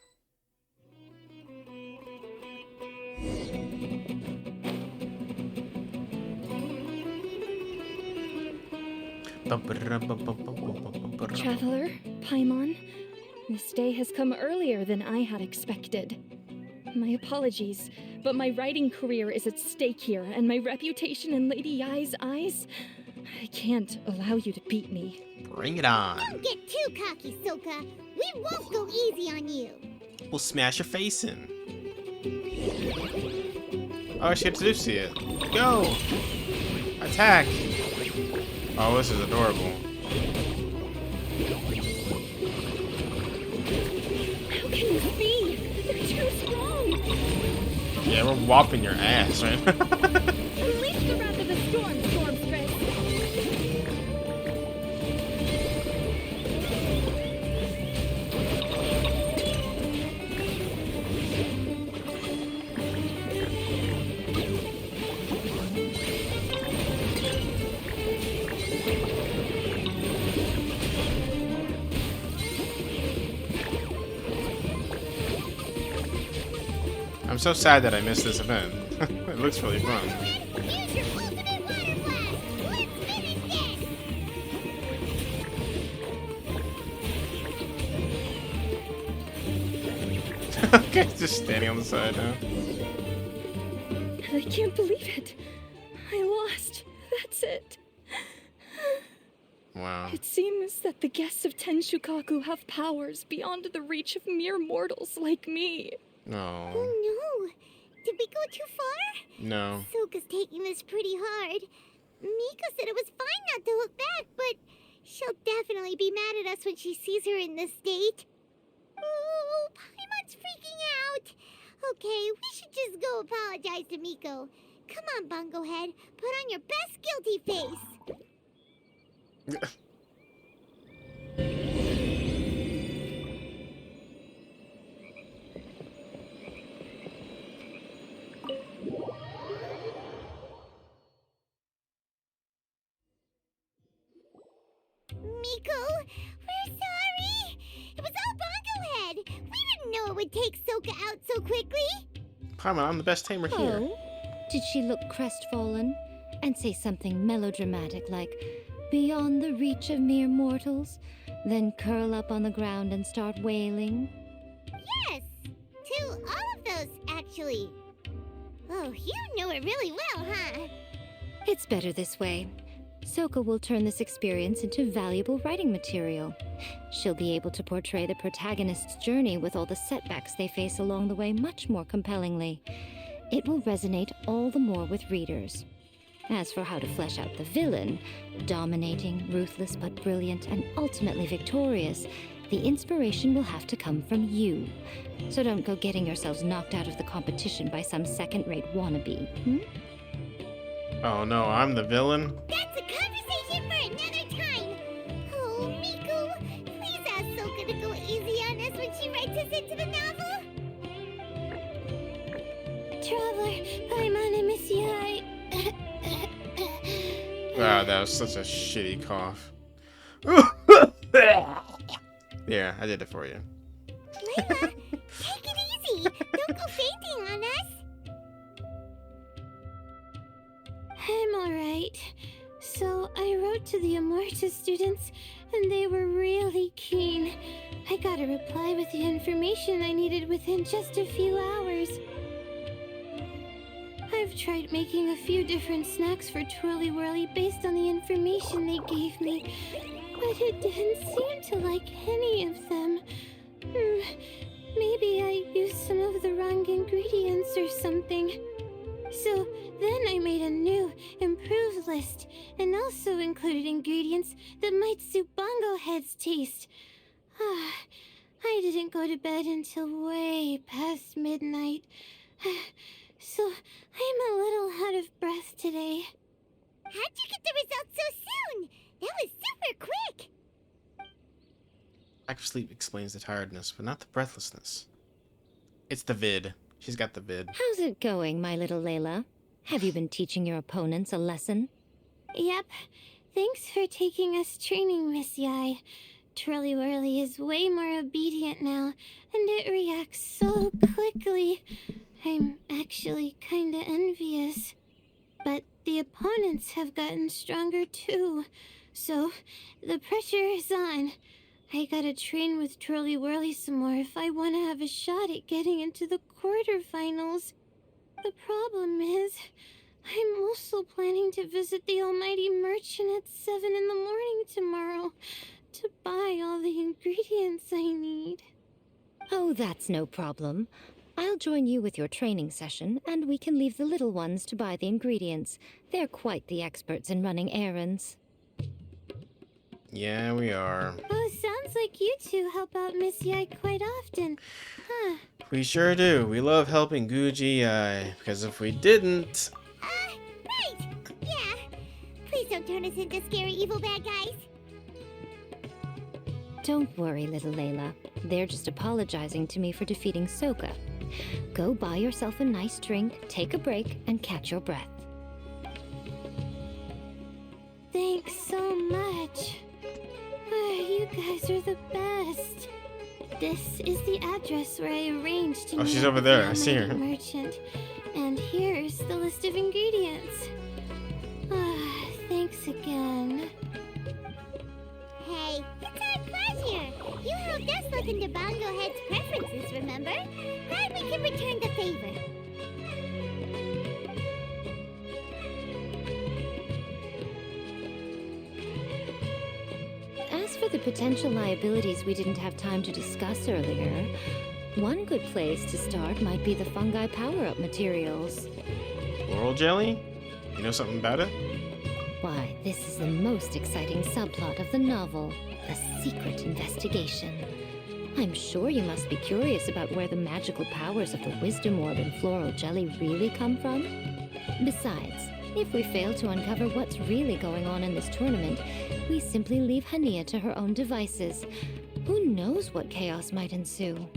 Traveler, Paimon, this day has come earlier than I had expected. My apologies, but my writing career is at stake here, and my reputation in Lady Yai's eyes. I can't allow you to beat me. Bring it on. Don't get too cocky, Soka. We won't go easy on you. We'll smash your face in. Oh, she gets to see it. Go! Attack! Oh, this is adorable. How can this be? They're too strong. Yeah, we're whopping your ass, right? Unleash the wrath of the storm, Stormstress. I'm so sad that I missed this event. It looks really fun. Use your ultimate water blast! Let's finish this! Okay, just standing on the side now. I can't believe it. I lost. That's it. Wow. It seems that the guests of Tenshukaku have powers beyond the reach of mere mortals like me. No. Oh no! Did we go too far? No. Soka's taking this pretty hard. Miko said it was fine not to look back, but she'll definitely be mad at us when she sees her in this state. Oh, Paimon's freaking out. Okay, we should just go apologize to Miko. Come on, Bungo Head. Put on your best guilty face. Miko, we're sorry. It was all Bungo Head. We didn't know it would take Soka out so quickly. Paimon, I'm the best tamer here. Oh? Did she look crestfallen and say something melodramatic like, beyond the reach of mere mortals, then curl up on the ground and start wailing? Yes, to all of those, actually. Oh, you know it really well, huh? It's better this way. Soka will turn this experience into valuable writing material. She'll be able to portray the protagonist's journey with all the setbacks they face along the way much more compellingly. It will resonate all the more with readers. As for how to flesh out the villain, dominating, ruthless but brilliant, and ultimately victorious, the inspiration will have to come from you. So don't go getting yourselves knocked out of the competition by some second-rate wannabe, Oh no, I'm the villain? That's a conversation for another time. Oh, Miko, please ask Soka to go easy on us when she writes us into the novel. Traveler, Paimon, I miss you. Wow, that was such a shitty cough. Yeah, I did it for you. Layla, take it easy. Don't go fainting on us. I'm alright. So I wrote to the Amorta students, and they were really keen. I got a reply with the information I needed within just a few hours. I've tried making a few different snacks for Twirly Whirly based on the information they gave me, but it didn't seem to like any of them. Maybe I used some of the wrong ingredients or something. So then I made a new, improved list, and also included ingredients that might suit Bongo Head's taste. I didn't go to bed until way past midnight. So I'm a little out of breath today. How'd you get the results so soon? That was super quick. Lack of sleep explains the tiredness, but not the breathlessness. It's the vid. She's got the vid. How's it going, my little Layla? Have you been teaching your opponents a lesson? Yep. Thanks for taking us training, Miss Yai. Twirly Whirly is way more obedient now, and it reacts so quickly. I'm actually kinda envious. But the opponents have gotten stronger too, so the pressure is on. I gotta train with Twirly Whirly some more if I want to have a shot at getting into the quarterfinals. The problem is, I'm also planning to visit the Almighty Merchant at 7 in the morning tomorrow to buy all the ingredients I need. Oh, that's no problem. I'll join you with your training session, and we can leave the little ones to buy the ingredients. They're quite the experts in running errands. Yeah, we are. Oh, sounds like you two help out Miss Yai quite often, huh? We sure do. We love helping Guji because if we didn't... Right. Yeah. Please don't turn us into scary evil bad guys. Don't worry, little Layla. They're just apologizing to me for defeating Soka. Go buy yourself a nice drink, take a break, and catch your breath. Thanks so much. You guys are the best. This is the address where I arranged to Oh, meet she's up over with there. the I see her. almighty merchant. And here's the list of ingredients. Thanks again. Hey, it's our pleasure. You helped us look into Bongo Head's preferences, remember? Glad we can return the favor. As for the potential liabilities we didn't have time to discuss earlier, one good place to start might be the fungi power-up materials. Floral jelly? You know something about it? Why, this is the most exciting subplot of the novel, the secret investigation. I'm sure you must be curious about where the magical powers of the wisdom orb and floral jelly really come from. Besides, if we fail to uncover what's really going on in this tournament, we simply leave Hania to her own devices. Who knows what chaos might ensue?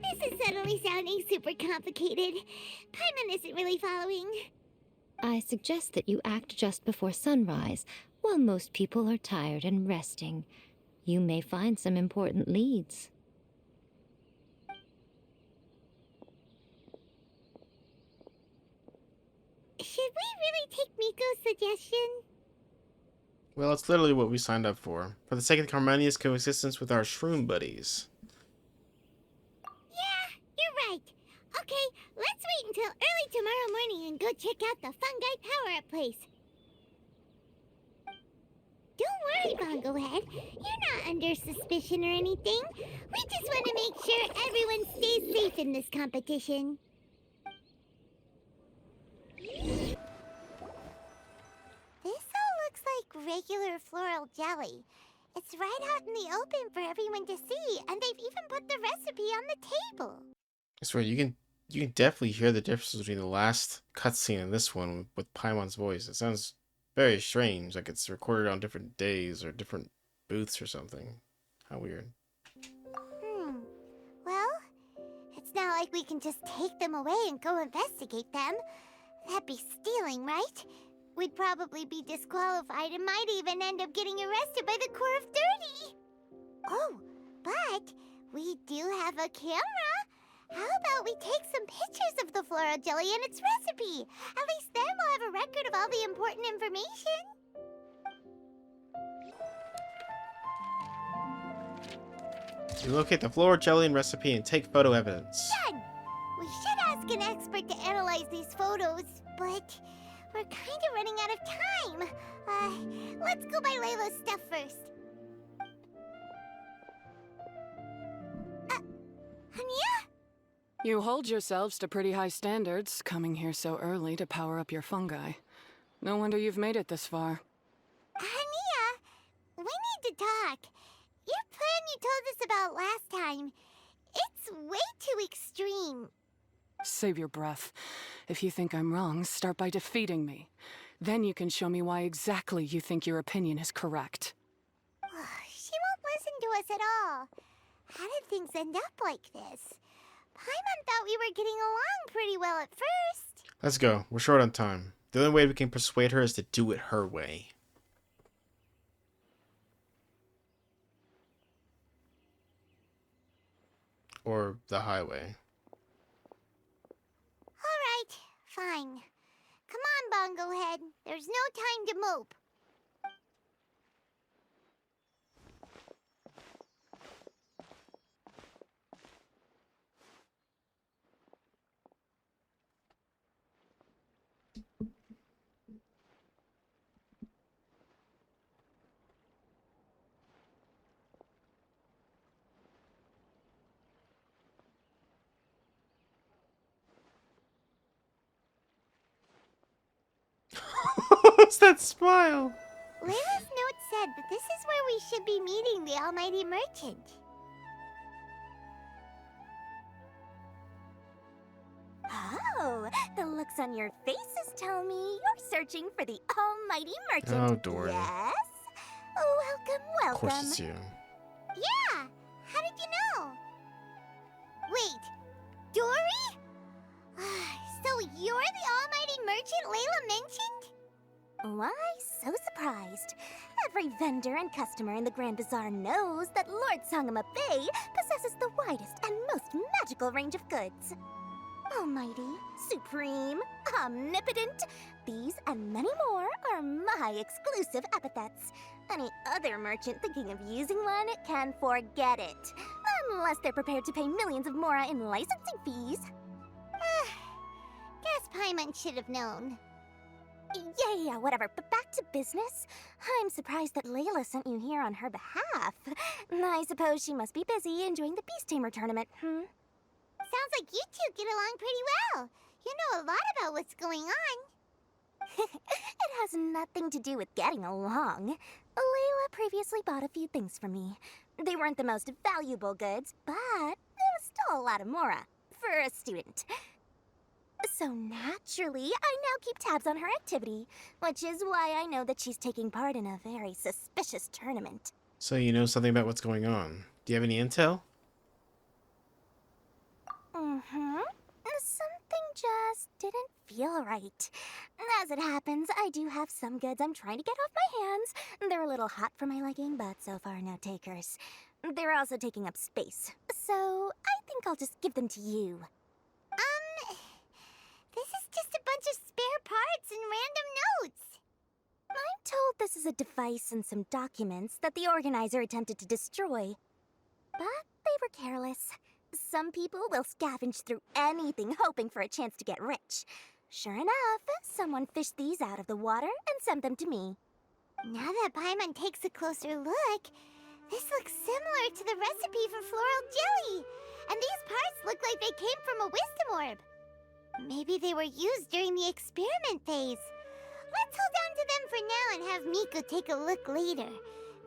This is suddenly sounding super complicated. Paimon isn't really following. I suggest that you act just before sunrise, while most people are tired and resting. You may find some important leads. Should we really take Miko's suggestion? Well, it's literally what we signed up for the sake of harmonious coexistence with our shroom buddies. Yeah, you're right. Okay, let's wait until early tomorrow morning and go check out the fungi power-up place. Don't worry, Bongo Head. You're not under suspicion or anything. We just want to make sure everyone stays safe in this competition. This all looks like regular floral jelly. It's right out in the open for everyone to see, and they've even put the recipe on the table. I swear, you can definitely hear the difference between the last cutscene and this one with Paimon's voice. It sounds very strange, like it's recorded on different days or different booths or something. How weird. Well, it's not like we can just take them away and go investigate them. That'd be stealing, right? We'd probably be disqualified and might even end up getting arrested by the Corps of 30. Oh, but we do have a camera. How about we take some pictures of the floral jelly and its recipe? At least then we'll have a record of all the important information. You locate the floral jelly and recipe and take photo evidence. Done! We should ask an expert to analyze these photos, but we're kind of running out of time. Let's go buy Layla's stuff first. Hania? You hold yourselves to pretty high standards, coming here so early to power up your fungi. No wonder you've made it this far. Hania, we need to talk. Your plan you told us about last time, it's way too extreme. Save your breath. If you think I'm wrong, start by defeating me. Then you can show me why exactly you think your opinion is correct. She won't listen to us at all. How did things end up like this? Paimon thought we were getting along pretty well at first. Let's go. We're short on time. The only way we can persuade her is to do it her way. Or the highway. Alright, fine. Come on, Bongo Head. There's no time to mope. What's that smile? Layla's note said that this is where we should be meeting the Almighty Merchant. Oh, the looks on your faces tell me you're searching for the Almighty Merchant. Oh, Dory. Yes? Welcome, welcome. Of course it's you. Yeah! How did you know? Wait, Dory? So you're the Almighty Merchant Layla mentioned? Why so surprised? Every vendor and customer in the Grand Bazaar knows that Lord Sangama Bay possesses the widest and most magical range of goods. Almighty, supreme, omnipotent, these and many more are my exclusive epithets. Any other merchant thinking of using one can forget it. Unless they're prepared to pay millions of mora in licensing fees. Guess Paimon should have known. Yeah, whatever. But back to business. I'm surprised that Layla sent you here on her behalf. I suppose she must be busy enjoying the Beast Tamer tournament, Sounds like you two get along pretty well. You know a lot about what's going on. It has nothing to do with getting along. Layla previously bought a few things for me. They weren't the most valuable goods, but it was still a lot of mora for a student. So naturally, I now keep tabs on her activity, which is why I know that she's taking part in a very suspicious tournament. So you know something about what's going on. Do you have any intel? Something just didn't feel right. As it happens, I do have some goods I'm trying to get off my hands. They're a little hot for my liking, but so far no takers. They're also taking up space, so I think I'll just give them to you. This is just a bunch of spare parts and random notes. I'm told this is a device and some documents that the organizer attempted to destroy. But they were careless. Some people will scavenge through anything hoping for a chance to get rich. Sure enough, someone fished these out of the water and sent them to me. Now that Paimon takes a closer look, this looks similar to the recipe for floral jelly. And these parts look like they came from a wisdom orb. Maybe they were used during the experiment phase. Let's hold on to them for now and have Miko take a look later.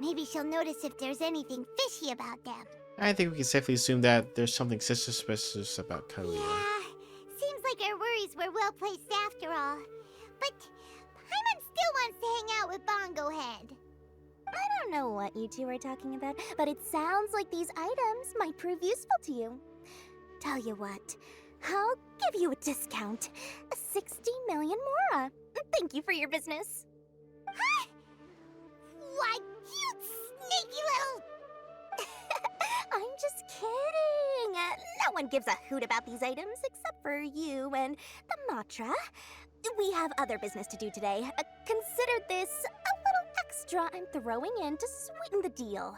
Maybe she'll notice if there's anything fishy about them. I think we can safely assume that there's something suspicious about Kalia. Yeah, seems like our worries were well placed after all. But Paimon still wants to hang out with Bongo Head. I don't know what you two are talking about, but it sounds like these items might prove useful to you. Tell you what, I'll give you a discount. 60 million mora. Thank you for your business. Huh? Why, you sneaky little... I'm just kidding. No one gives a hoot about these items except for you and the Matra. We have other business to do today. Consider this a little extra I'm throwing in to sweeten the deal.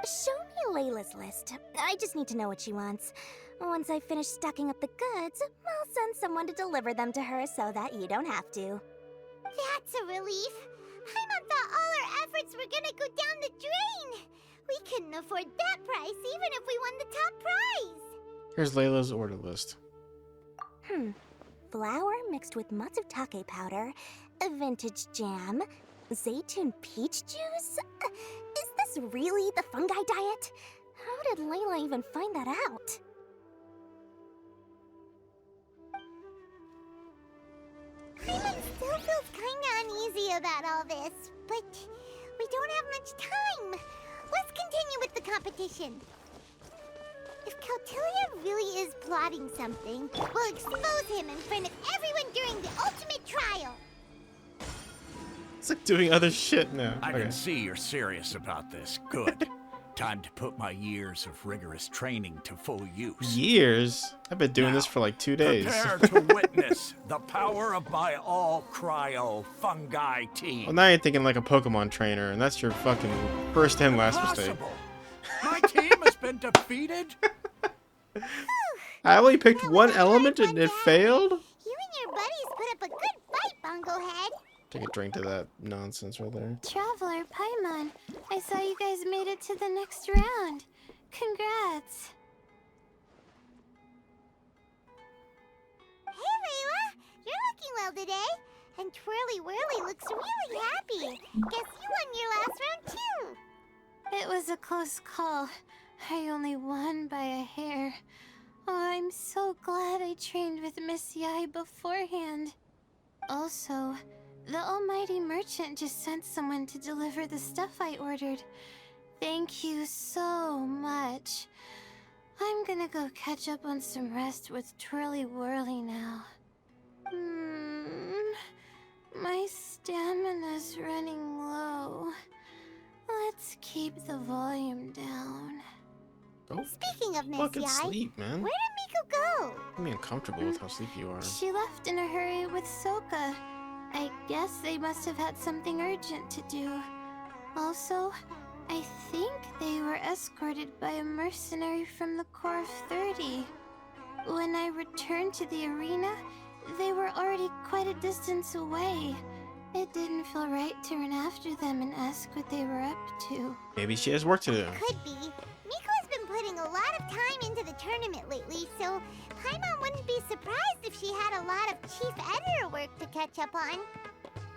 Show me Layla's list. I just need to know what she wants. Once I finish stacking up the goods, I'll send someone to deliver them to her so that you don't have to. That's a relief. Paimon thought all our efforts were gonna go down the drain. We couldn't afford that price even if we won the top prize. Here's Layla's order list. Flour mixed with matsutake powder, a vintage jam, zaytun peach juice? Is this really the fungi diet? How did Layla even find that out? Paimon still feels kinda uneasy about all this, but we don't have much time. Let's continue with the competition. If Curtesy really is plotting something, we'll expose him in front of everyone during the ultimate trial. It's like doing other shit now. I can see you're serious about this. Good. Time to put my years of rigorous training to full use. Years? I've been doing this for like 2 days. Prepare to witness the power of my all-cryo fungi team. Well, now you're thinking like a Pokemon trainer, and that's your fucking first and last mistake. My team has been defeated? I only picked one element and it failed? You and your buddies put up a good fight, Bongo Head. Take a drink to that nonsense right there. Traveler, Paimon, I saw you guys made it to the next round. Congrats. Hey, Layla! You're looking well today. And Twirly Whirly looks really happy. Guess you won your last round, too. It was a close call. I only won by a hair. Oh, I'm so glad I trained with Miss Yai beforehand. Also, the almighty merchant just sent someone to deliver the stuff I ordered. Thank you so much. I'm gonna go catch up on some rest with Twirly Whirly now. My stamina's running low. Let's keep the volume down. Go Speaking of Miss fucking Yai, sleep, man. where did Miko go? I'm uncomfortable with how sleepy you are. She left in a hurry with Soka. I guess they must have had something urgent to do. Also, I think they were escorted by a mercenary from the Corps of 30. When I returned to the arena, they were already quite a distance away. It didn't feel right to run after them and ask what they were up to. Maybe she has work to do. Could be. Miko has been putting a lot of time into the tournament lately, so Paimon wouldn't be surprised if she had a lot of chief editor work to catch up on.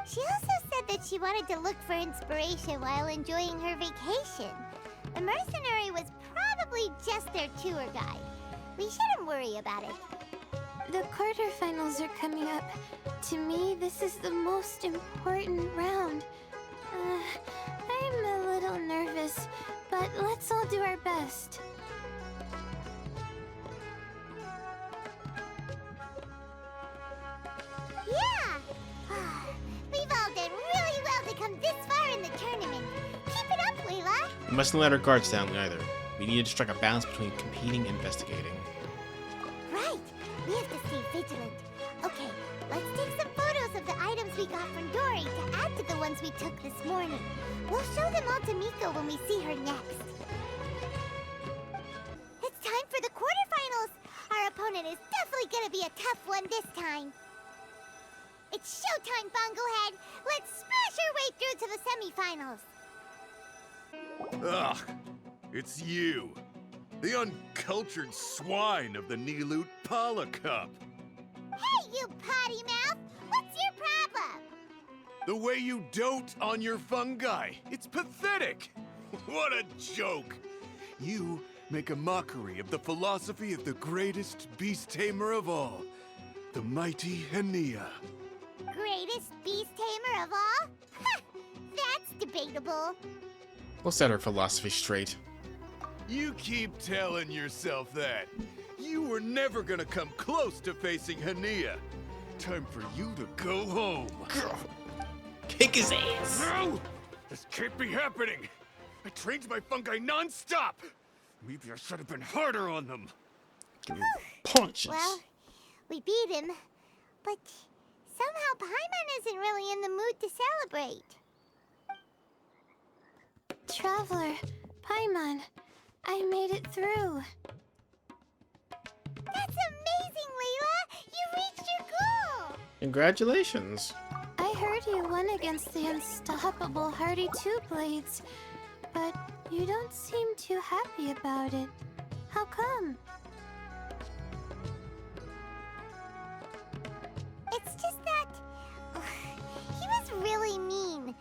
She also said that she wanted to look for inspiration while enjoying her vacation. The mercenary was probably just their tour guide. We shouldn't worry about it. The quarterfinals are coming up. To me, this is the most important round. I'm a little nervous, but let's all do our best. Yeah! We've all done really well to come this far in the tournament. Keep it up, Layla! We mustn't let our guards down either. We need to strike a balance between competing and investigating. Right! We have to stay vigilant. Okay, let's take some photos of the items we got from Dory to add to the ones we took this morning. We'll show them all to Miko when we see her next. It's time for the quarterfinals! Our opponent is definitely gonna be a tough one this time. It's showtime, Bonglehead! Let's smash our way through to the semifinals! Ugh, it's you. The uncultured swine of the Nilut Pala Cup. Hey, you potty mouth! What's your problem? The way you dote on your fungi. It's pathetic. What a joke. You make a mockery of the philosophy of the greatest beast tamer of all, the mighty Hania. Greatest beast tamer of all? Ha! That's debatable. We'll set our philosophy straight. You keep telling yourself that. You were never gonna come close to facing Hania. Time for you to go home. Kick his ass. No! This can't be happening. I trained my fungi non-stop. Maybe I should have been harder on them. Give him punches. Well, we beat him, but somehow Paimon isn't really in the mood to celebrate. Traveler, Paimon, I made it through. That's amazing, Layla! You reached your goal! Congratulations. I heard you won against the unstoppable Hardy Two Blades, but you don't seem too happy about it. How come? It's just that he was really mean.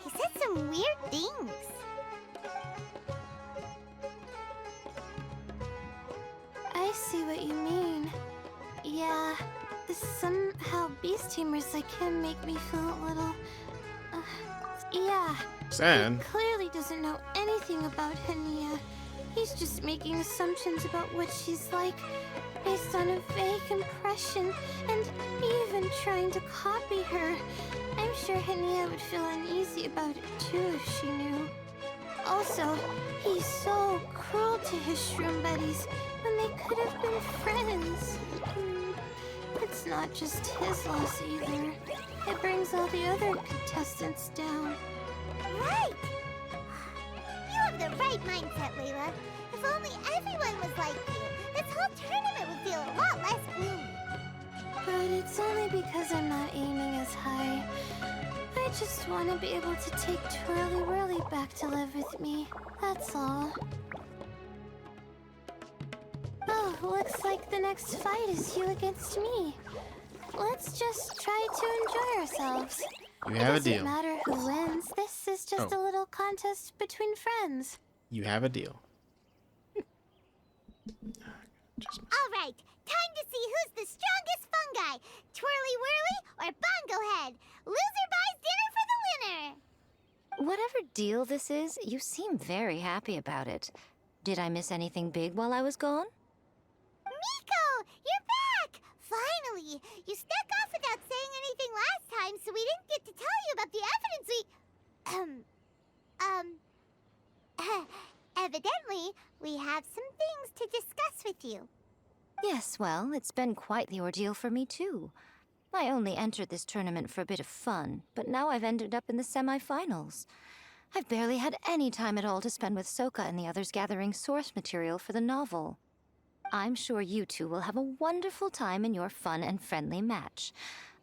He said some weird things. I see what you mean. Yeah, somehow beast tamers like him make me feel a little... yeah. Sad. He clearly doesn't know anything about Hania. He's just making assumptions about what she's like based on a vague impression and even trying to copy her. I'm sure Hania would feel uneasy about it too if she knew. Also, he's so cruel to his shroom buddies when they could have been friends. It's not just his loss either. It brings all the other contestants down. Right! You have the right mindset, Layla. If only everyone was like you, this whole tournament would feel a lot less gloomy. But it's only because I'm not aiming as high. I just want to be able to take Twirly Whirly back to live with me. That's all. Oh, looks like the next fight is you against me. Let's just try to enjoy ourselves. You have a deal. It doesn't matter who wins. This is just a little contest between friends. You have a deal. All right, time to see who's the strongest fungi, Twirly Whirly or Bongo Head. Loser buys dinner for the winner. Whatever deal this is, you seem very happy about it. Did I miss anything big while I was gone? Miko, you're back! Finally! You snuck off without saying anything last time, so we didn't get to tell you about the evidence we... Evidently, we have some things to discuss with you. Yes, well, it's been quite the ordeal for me, too. I only entered this tournament for a bit of fun, but now I've ended up in the semi-finals. I've barely had any time at all to spend with Soka and the others gathering source material for the novel. I'm sure you two will have a wonderful time in your fun and friendly match.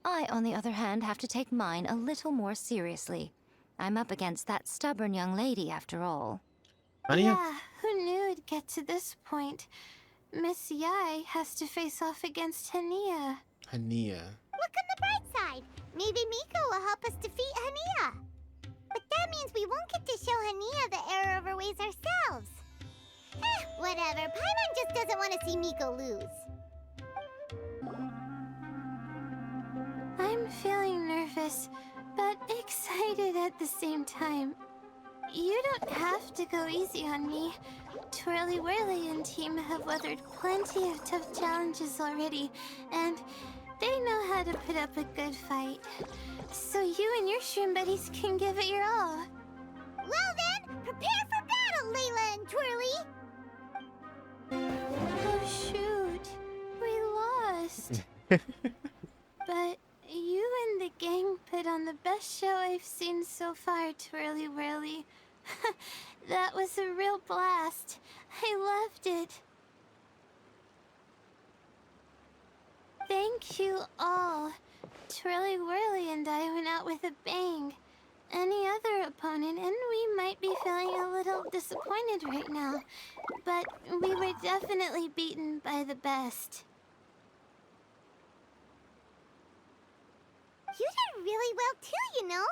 I, on the other hand, have to take mine a little more seriously. I'm up against that stubborn young lady, after all. Yeah, who knew it'd get to this point? Miss Yai has to face off against Hania. Hania. Look on the bright side. Maybe Miko will help us defeat Hania. But that means we won't get to show Hania the error of her ways ourselves. Whatever. Paimon just doesn't want to see Miko lose. I'm feeling nervous, but excited at the same time. You don't have to go easy on me. Twirly Whirly and team have weathered plenty of tough challenges already, and they know how to put up a good fight. So you and your shroom buddies can give it your all. Well then, prepare for battle, Layla and Twirly! Oh shoot, we lost. But you and the gang put on the best show I've seen so far, Twirly Whirly. That was a real blast. I loved it. Thank you all. Twirly Whirly and I went out with a bang. Any other opponent, and we might be feeling a little disappointed right now, but we were definitely beaten by the best. You did really well too, you know.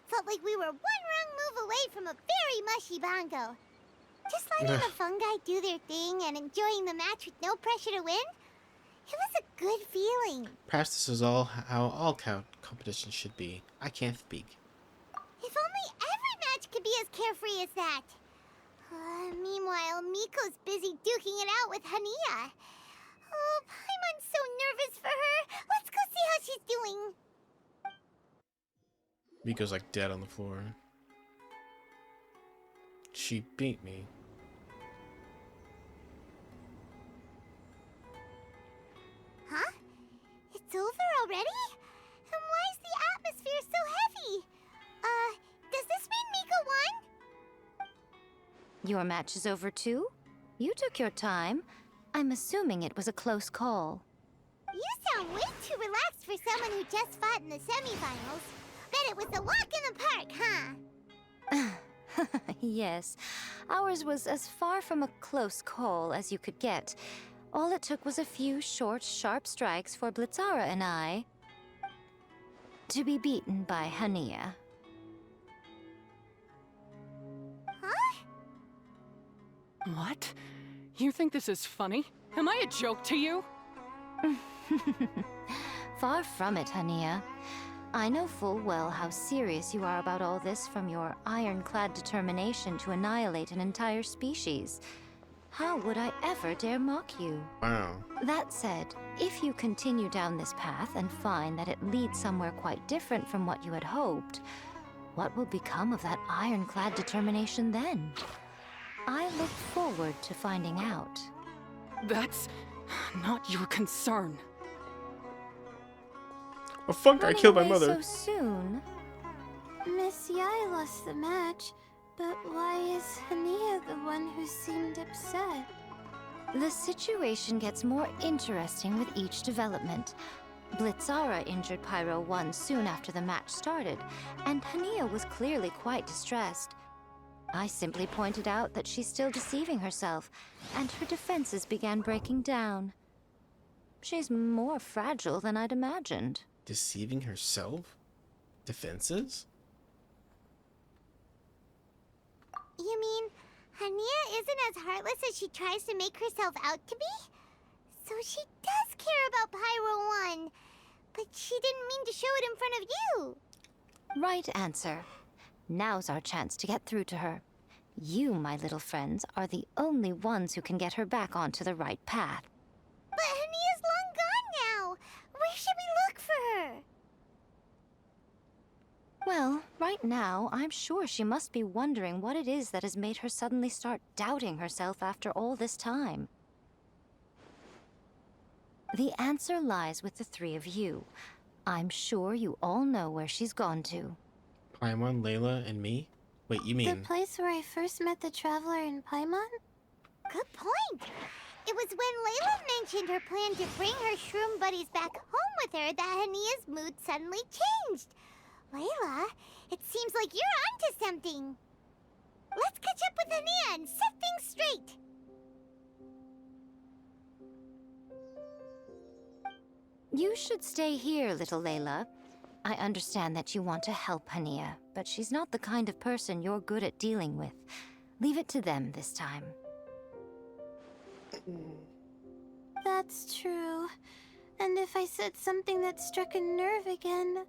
Felt like we were one wrong move away from a very mushy bongo. Just letting the fungi do their thing and enjoying the match with no pressure to win. It was a good feeling. Perhaps this is all how all competitions should be. I can't speak. If only every match could be as carefree as that. Meanwhile, Miko's busy duking it out with Hania. Oh, Paimon's so nervous for her. Let's go see how she's doing. Miko's like dead on the floor. She beat me. Huh? It's over already? And why is the atmosphere so heavy? Does this mean Miko won? Your match is over too? You took your time. I'm assuming it was a close call. You sound way too relaxed for someone who just fought in the semifinals. Bet it was a walk in the park, huh? Yes, ours was as far from a close call as you could get. All it took was a few short, sharp strikes for Blitzara and I to be beaten by Hania. Huh? What? You think this is funny? Am I a joke to you? Far from it, Hania. I know full well how serious you are about all this, from your ironclad determination to annihilate an entire species. How would I ever dare mock you? Wow. That said, if you continue down this path and find that it leads somewhere quite different from what you had hoped, what will become of that ironclad determination then? I look forward to finding out. That's not your concern. A fungi killed my mother. So soon? Miss Yai lost the match, but why is Hania the one who seemed upset? The situation gets more interesting with each development. Blitzara injured Pyro 1 soon after the match started, and Hania was clearly quite distressed. I simply pointed out that she's still deceiving herself, and her defenses began breaking down. She's more fragile than I'd imagined. Deceiving herself? Defenses? You mean Hania isn't as heartless as she tries to make herself out to be? So she does care about Pyro 1, but she didn't mean to show it in front of you. Right answer. Now's our chance to get through to her. You, my little friends, are the only ones who can get her back onto the right path. But Hania's long gone now. Where should we look for her? Well, right now, I'm sure she must be wondering what it is that has made her suddenly start doubting herself after all this time. The answer lies with the three of you. I'm sure you all know where she's gone to. Paimon, Layla, and me? Wait, you The mean... place where I first met the traveler in Paimon? Good point. It was when Layla mentioned her plan to bring her shroom buddies back home with her that Hania's mood suddenly changed. Layla, it seems like you're onto something. Let's catch up with Hania and set things straight. You should stay here, little Layla. I understand that you want to help Hania, but she's not the kind of person you're good at dealing with. Leave it to them this time. That's true. And if I said something that struck a nerve again,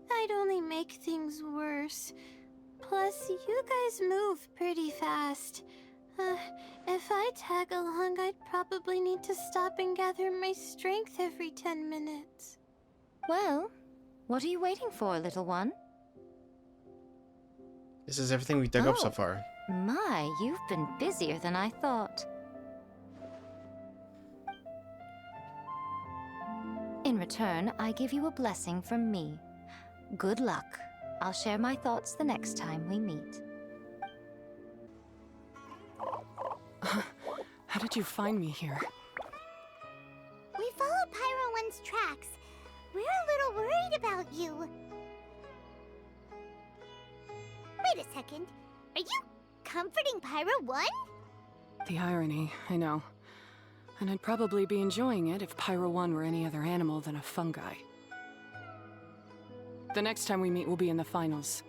I'd only make things worse. Plus, you guys move pretty fast. If I tag along, I'd probably need to stop and gather my strength every 10 minutes. Well, what are you waiting for, little one? This is everything we dug up so far. My, you've been busier than I thought. In return, I give you a blessing from me. Good luck. I'll share my thoughts the next time we meet. How did you find me here? We followed Pyro One's tracks. We're a little worried about you. Wait a second. Are you comforting Pyro One? The irony, I know. And I'd probably be enjoying it if Pyro 1 were any other animal than a fungi. The next time we meet will be in the finals.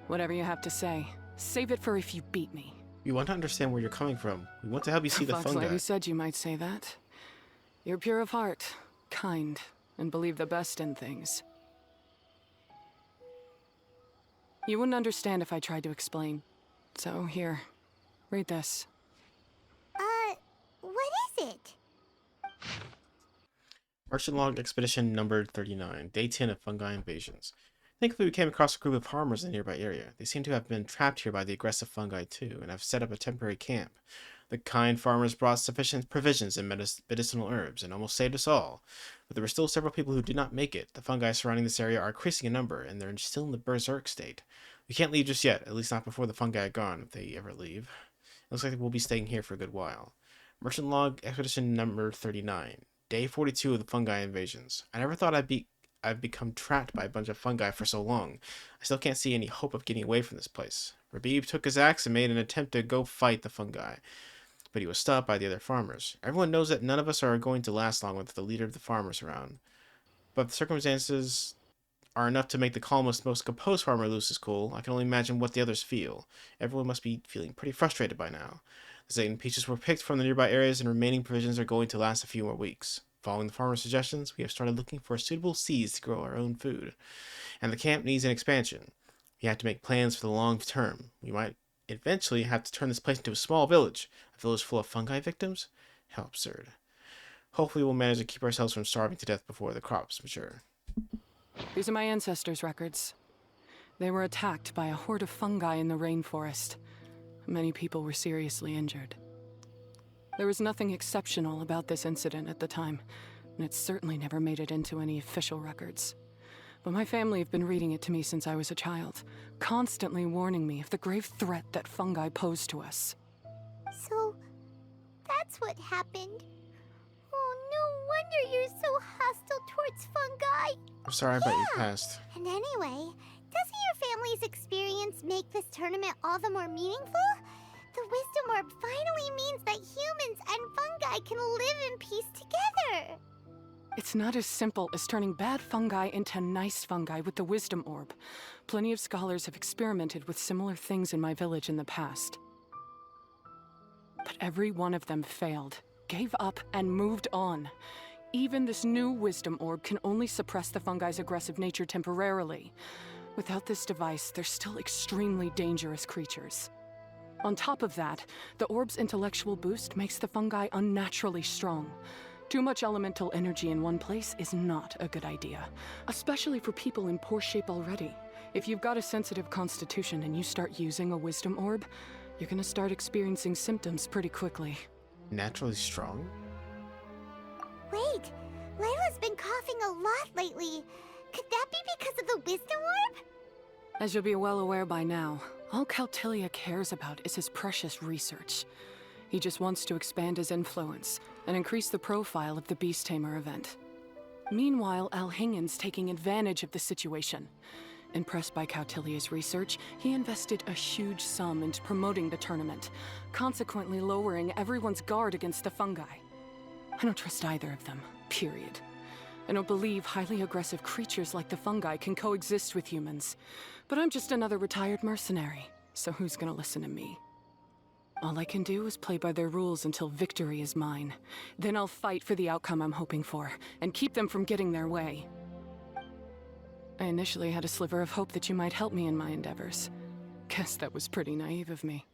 Whatever you have to say, save it for if you beat me. We want to understand where you're coming from. We want to help you see the Fox fungi. Lady said you might say that. You're pure of heart, kind, and believe the best in things. You wouldn't understand if I tried to explain. So here, read this. What is it? Merchant Log Expedition number 39, Day 10 of Fungi Invasions. Thankfully, we came across a group of farmers in the nearby area. They seem to have been trapped here by the aggressive fungi too, and have set up a temporary camp. The kind farmers brought sufficient provisions and medicinal herbs, and almost saved us all. But there were still several people who did not make it. The fungi surrounding this area are increasing in number, and they're still in the berserk state. We can't leave just yet, at least not before the fungi are gone, if they ever leave. It looks like we'll be staying here for a good while. Merchant Log Expedition number 39, Day 42 of the Fungi Invasions. I never thought I've become trapped by a bunch of fungi for so long. I still can't see any hope of getting away from this place. Rabib took his axe and made an attempt to go fight the fungi, but he was stopped by the other farmers. Everyone knows that none of us are going to last long with the leader of the farmers around, but the circumstances are enough to make the calmest, most composed farmer lose his cool. I can only imagine what the others feel. Everyone must be feeling pretty frustrated by now. The Zayden peaches were picked from the nearby areas, and remaining provisions are going to last a few more weeks. Following the farmer's suggestions, we have started looking for suitable seeds to grow our own food. And the camp needs an expansion. We have to make plans for the long term. We might eventually have to turn this place into a small village. A village full of fungi victims? How absurd. Hopefully we'll manage to keep ourselves from starving to death before the crops mature. These are my ancestors' records. They were attacked by a horde of fungi in the rainforest. Many people were seriously injured. There was nothing exceptional about this incident at the time, and it certainly never made it into any official records. But my family have been reading it to me since I was a child, constantly warning me of the grave threat that fungi pose to us. So, that's what happened. Oh, no wonder you're so hostile towards fungi. I'm sorry about your past. And anyway, doesn't your family's experience make this tournament all the more meaningful? The Wisdom Orb finally means that humans and fungi can live in peace together. It's not as simple as turning bad fungi into nice fungi with the Wisdom Orb. Plenty of scholars have experimented with similar things in my village in the past. But every one of them failed, gave up, and moved on. Even this new Wisdom Orb can only suppress the fungi's aggressive nature temporarily. Without this device, they're still extremely dangerous creatures. On top of that, the orb's intellectual boost makes the fungi unnaturally strong. Too much elemental energy in one place is not a good idea, especially for people in poor shape already. If you've got a sensitive constitution and you start using a wisdom orb, you're gonna start experiencing symptoms pretty quickly. Naturally strong? Wait, Layla's been coughing a lot lately. Could that be because of the wisdom orb? As you'll be well aware by now, all Caltilia cares about is his precious research. He just wants to expand his influence and increase the profile of the Beast Tamer event. Meanwhile, Alhingen's taking advantage of the situation. Impressed by Cautilia's research, he invested a huge sum into promoting the tournament, consequently lowering everyone's guard against the fungi. I don't trust either of them, period. I don't believe highly aggressive creatures like the fungi can coexist with humans. But I'm just another retired mercenary, so who's gonna listen to me? All I can do is play by their rules until victory is mine. Then I'll fight for the outcome I'm hoping for, and keep them from getting their way. I initially had a sliver of hope that you might help me in my endeavors. Guess that was pretty naive of me.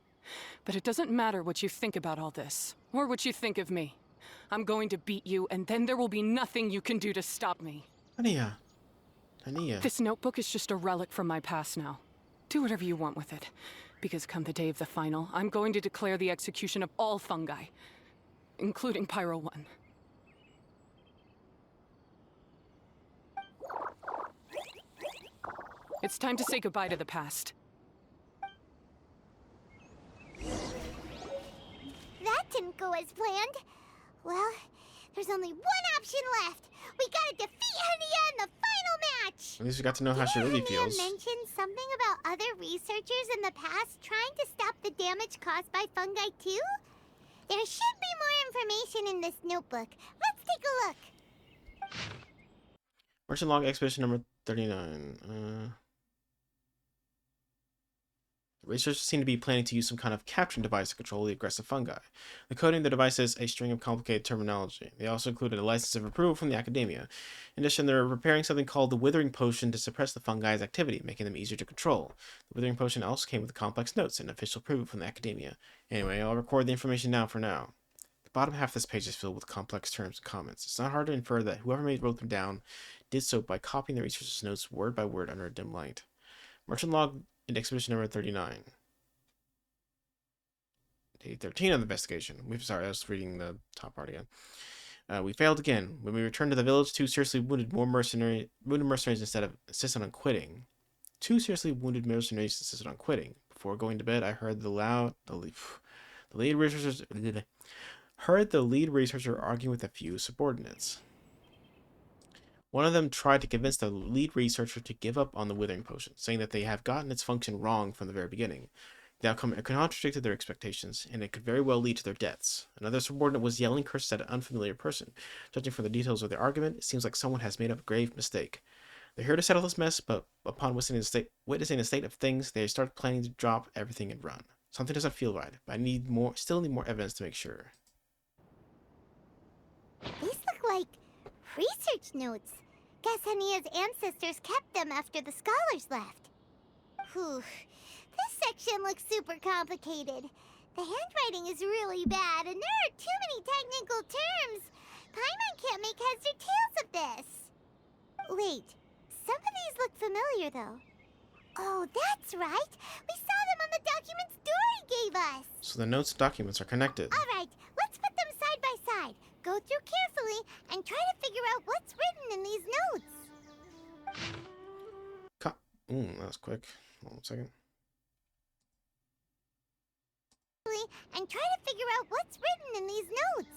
But it doesn't matter what you think about all this, or what you think of me. I'm going to beat you, and then there will be nothing you can do to stop me. Ania. This notebook is just a relic from my past now. Do whatever you want with it. Because come the day of the final, I'm going to declare the execution of all fungi, including Pyro 1. It's time to say goodbye to the past. That didn't go as planned. Well, there's only one option left. We gotta defeat Hania in the final match! At least we got to know how she really feels. Hania mentioned something about other researchers in the past trying to stop the damage caused by fungi too? There should be more information in this notebook. Let's take a look. Merchant Log Expedition number 39. Researchers seem to be planning to use some kind of capturing device to control the aggressive fungi. The coding of the device is a string of complicated terminology. They also included a license of approval from the academia. In addition, they're preparing something called the Withering Potion to suppress the fungi's activity, making them easier to control. The Withering Potion also came with complex notes and official approval from the academia. Anyway, I'll record the information now for now. The bottom half of this page is filled with complex terms and comments. It's not hard to infer that whoever wrote them down did so by copying the researcher's notes word by word under a dim light. Merchant Log in Expedition number 39. Day 13 of the investigation. Sorry, I was reading the top part again. We failed again. When we returned to the village, two seriously wounded mercenaries insisted on quitting. Before going to bed, I heard the lead researcher arguing with a few subordinates. One of them tried to convince the lead researcher to give up on the Withering Potion, saying that they have gotten its function wrong from the very beginning. The outcome contradicted their expectations, and it could very well lead to their deaths. Another subordinate was yelling curses at an unfamiliar person. Judging from the details of the argument, it seems like someone has made a grave mistake. They're here to settle this mess, but upon witnessing the state of things, they start planning to drop everything and run. Something doesn't feel right, but I still need more evidence to make sure. These look like research notes. Guess Hania's ancestors kept them after the scholars left. Whew. This section looks super complicated. The handwriting is really bad, and there are too many technical terms. Paimon can't make heads or tails of this. Wait, some of these look familiar, though. Oh, that's right. We saw them on the documents Dory gave us. So the notes and documents are connected. All right, let's put them side by side. Go through carefully and try to figure out what's written in these notes. That was quick. Hold on a second. And try to figure out what's written in these notes.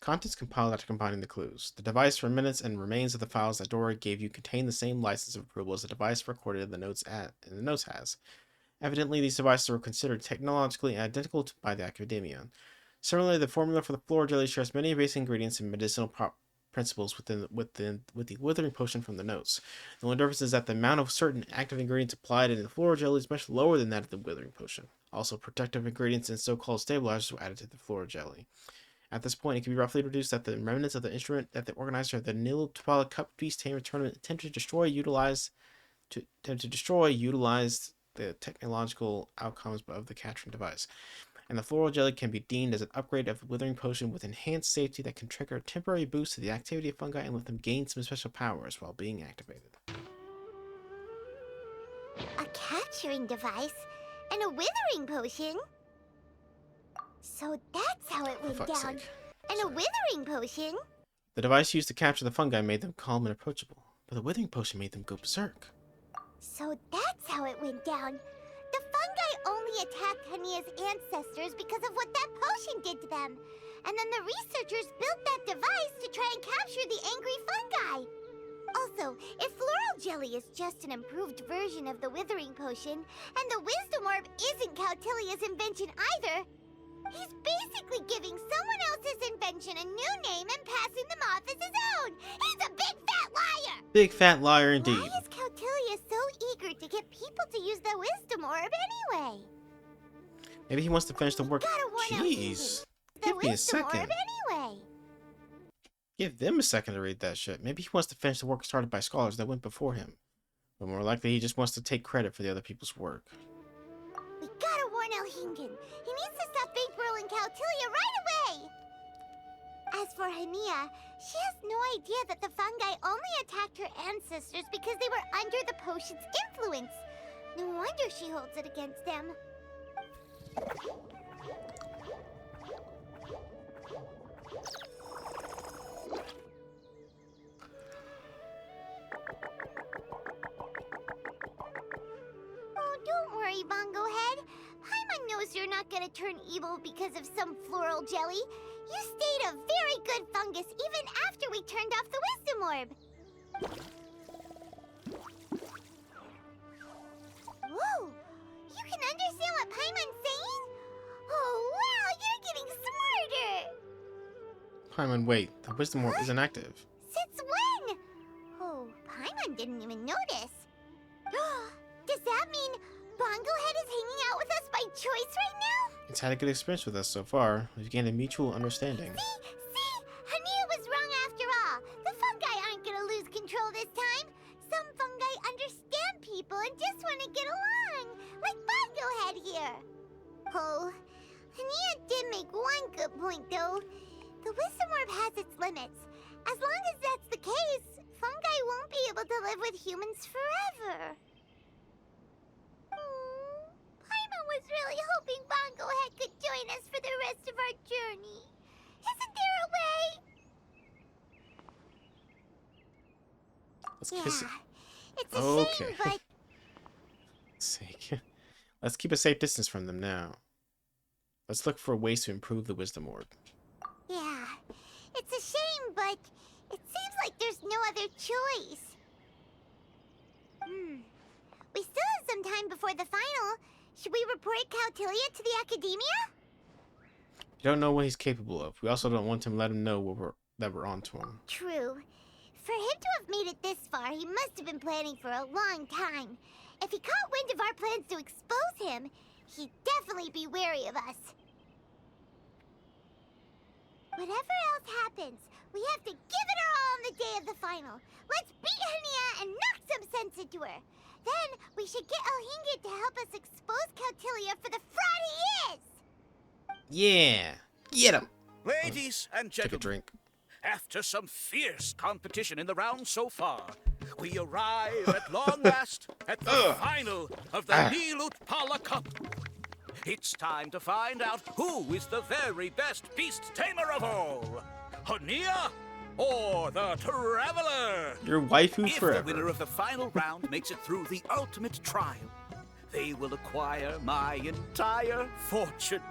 Contents compiled after combining the clues. The device, remnants, and remains of the files that Dora gave you contain the same license of approval as the device recorded in the notes has. Evidently, these devices were considered technologically identical by the academia. Similarly, the formula for the floor jelly shares many basic ingredients and medicinal principles with the Withering Potion from the notes. The only difference is that the amount of certain active ingredients applied in the floor jelly is much lower than that of the Withering Potion. Also, protective ingredients and so-called stabilizers were added to the floor jelly. At this point, it can be roughly deduced that the remnants of the instrument that the organizer of the Nilutpala Cup Beast Tamer tournament attempted to destroy utilized the technological outcomes of the capturing device. And the floral jelly can be deemed as an upgrade of the Withering Potion with enhanced safety that can trigger a temporary boost to the activity of fungi and let them gain some special powers while being activated. capturing device, and a withering potion. So that's how it went fuck's down. sake. And a withering potion. The device used to capture the fungi made them calm and approachable, but the withering potion made them go berserk. So that's how it went down. The fungi only attacked Hania's ancestors because of what that potion did to them. And then the researchers built that device to try and capture the angry fungi. Also, if floral jelly is just an improved version of the withering potion, and the wisdom orb isn't Cautilia's invention either, he's basically giving someone else's invention a new name and passing them off as his own. He's a big fat liar! Big fat liar indeed. Why is Cautilia so eager to get people to use the wisdom orb anyway? Maybe he wants to finish the work. Gotta warn Jeez. The Give me a wisdom orb second. anyway. Give them a second to read that shit. Maybe he wants to finish the work started by scholars that went before him. But more likely, he just wants to take credit for the other people's work. We gotta warn Elhingen. He needs to stop bankrolling Cautilia right away. As for Hania, she has no idea that the fungi only attacked her ancestors because they were under the potion's influence. No wonder she holds it against them. Oh, don't worry, Bongo Head. Paimon knows you're not gonna turn evil because of some floral jelly. You stayed a very good fungus even after we turned off the wisdom orb. Whoa! You can understand what Paimon's saying? Oh, wow! You're getting smarter! Paimon, wait. The wisdom orb isn't active. Since when? Oh, Paimon didn't even notice. Does that mean Bongo Head is hanging out with us by choice right now? It's had a good experience with us so far. We've gained a mutual understanding. See? Hania was wrong after all. The fungi aren't gonna lose control this time. Some fungi understand people and just want to get along. Like Bongo Head here. Oh, Hania did make one good point though. The wisdom orb has its limits. As long as that's the case, fungi won't be able to live with humans forever. Paimon was really hoping Bongo Head could join us for the rest of our journey. Isn't there a way? Let's kiss it. It's a Okay. shame, but Sake. Let's keep a safe distance from them now. Let's look for ways to improve the wisdom orb. yeah, it's a shame, but it seems like there's no other choice. We still have some time before the final. Should we report Cautilia to the academia? You don't know what he's capable of. We also don't want to let him know that we're on to him. True. For him to have made it this far, he must have been planning for a long time. If he caught wind of our plans to expose him, he'd definitely be wary of us. Whatever else happens, we have to give it our all on the day of the final. Let's beat Hania and knock some sense into her. Then we should get Elhingen to help us expose Cautilia for the fraud he is! Yeah! Get him! Ladies and Take a gentlemen, drink. after some fierce competition in the round so far, we arrive at long last at the final of the Nilut Pala Cup. It's time to find out who is the very best beast tamer of all. Hania or the Traveler? Your waifu If forever. the winner of the final round makes it through the ultimate trial, they will acquire my entire fortune.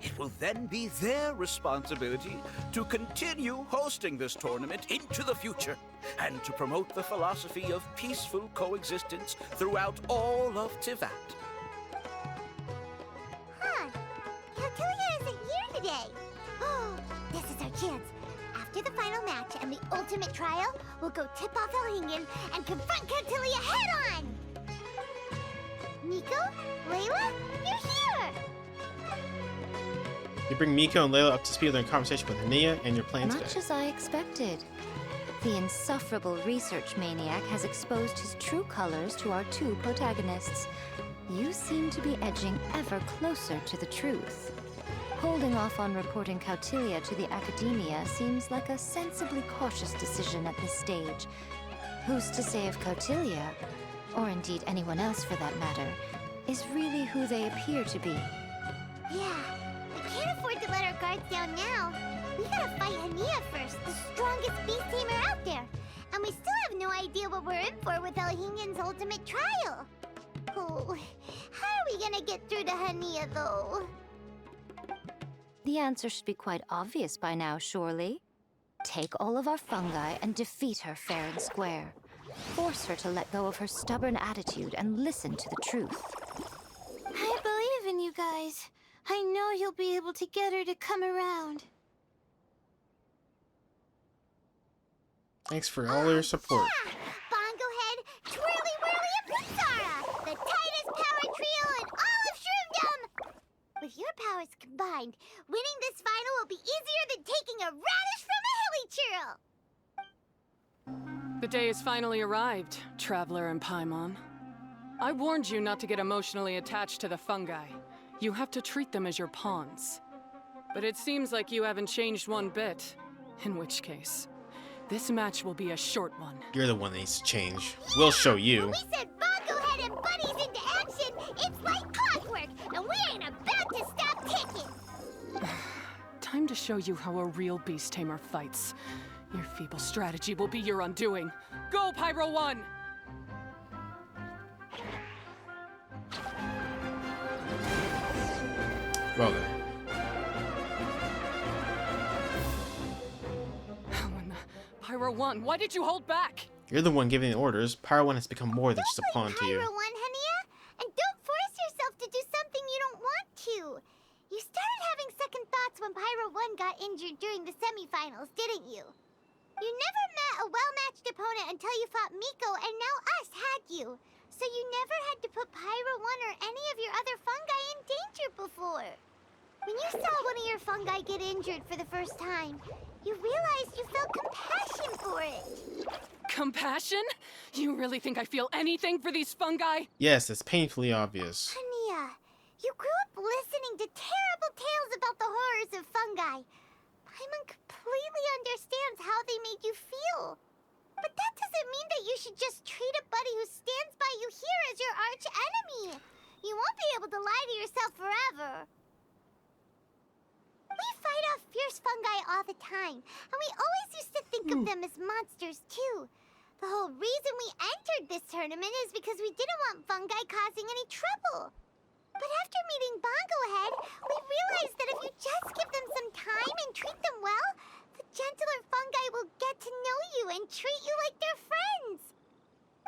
It will then be their responsibility to continue hosting this tournament into the future and to promote the philosophy of peaceful coexistence throughout all of Tivat. Huh. Cautilia isn't here today. Oh, this is our chance. After the final match and the ultimate trial, we'll go tip off Elhingen and confront Cautilia head-on! Nico? Layla? You're here! You bring Miko and Layla up to speed with their conversation with Hania and your plans Much today. as I expected. The insufferable research maniac has exposed his true colors to our two protagonists. You seem to be edging ever closer to the truth. Holding off on reporting Cautilia to the academia seems like a sensibly cautious decision at this stage. Who's to say if Cautilia or indeed anyone else for that matter, is really who they appear to be. Yeah, we can't afford to let our guards down now. We gotta fight Hania first, the strongest beast tamer out there. And we still have no idea what we're in for with Elhingen's ultimate trial. Oh, how are we gonna get through to Hania, though? The answer should be quite obvious by now, surely. Take all of our fungi and defeat her fair and square. Force her to let go of her stubborn attitude and listen to the truth. I believe in you guys. I know you'll be able to get her to come around. Thanks for all your support. Yeah! Bongo Head, Twirly Whirly, and Blitzara! The tightest power trio in all of Shroomdom! With your powers combined, winning this final will be easier than taking a radish from a hilly churl! The day has finally arrived, Traveler and Paimon. I warned you not to get emotionally attached to the fungi. You have to treat them as your pawns. But it seems like you haven't changed one bit. In which case, this match will be a short one. You're the one that needs to change. We'll show you. When we send Bongo Head and buddies into action, it's like clockwork, and we ain't about to stop ticking! Time to show you how a real beast tamer fights. Your feeble strategy will be your undoing. Go, Pyro 1! Well then. Pyro 1, why did you hold back? You're the one giving the orders. Pyro 1 has become more than just a pawn to you. Pyro 1, Hania, and don't force yourself to do something you don't want to. You started having second thoughts when Pyro 1 got injured during the semifinals, didn't you? You never met a well-matched opponent until you fought Miko, and now us had you. So you never had to put Pyro 1 or any of your other fungi in danger before. When you saw one of your fungi get injured for the first time, you realized you felt compassion for it. Compassion? You really think I feel anything for these fungi? Yes, it's painfully obvious. Hania, you grew up listening to terrible tales about the horrors of fungi. Paimon completely understands how they made you feel. But that doesn't mean that you should just treat a buddy who stands by you here as your arch enemy. You won't be able to lie to yourself forever. We fight off fierce fungi all the time, and we always used to think of them as monsters too. The whole reason we entered this tournament is because we didn't want fungi causing any trouble. But after meeting Bongo Head, we realized that if you just give them some time and treat them well, the gentler fungi will get to know you and treat you like they're friends.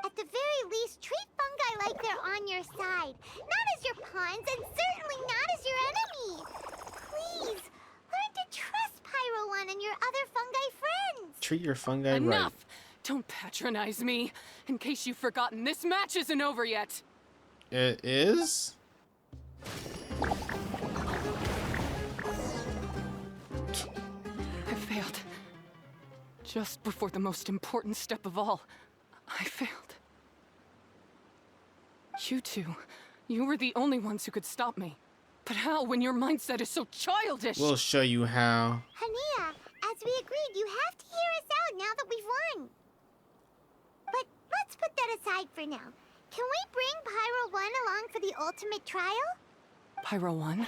At the very least, treat fungi like they're on your side, not as your pawns and certainly not as your enemy. Please, learn to trust Pyro 1 and your other fungi friends. Treat your fungi right. Enough! Don't patronize me. In case you've forgotten, this match isn't over yet. It is? I failed. Just before the most important step of all, I failed. You two, you were the only ones who could stop me. But how when your mindset is so childish? We'll show you how. Hania, as we agreed, you have to hear us out now that we've won. But let's put that aside for now. Can we bring Pyro 1 along for the ultimate trial? Pyro 1?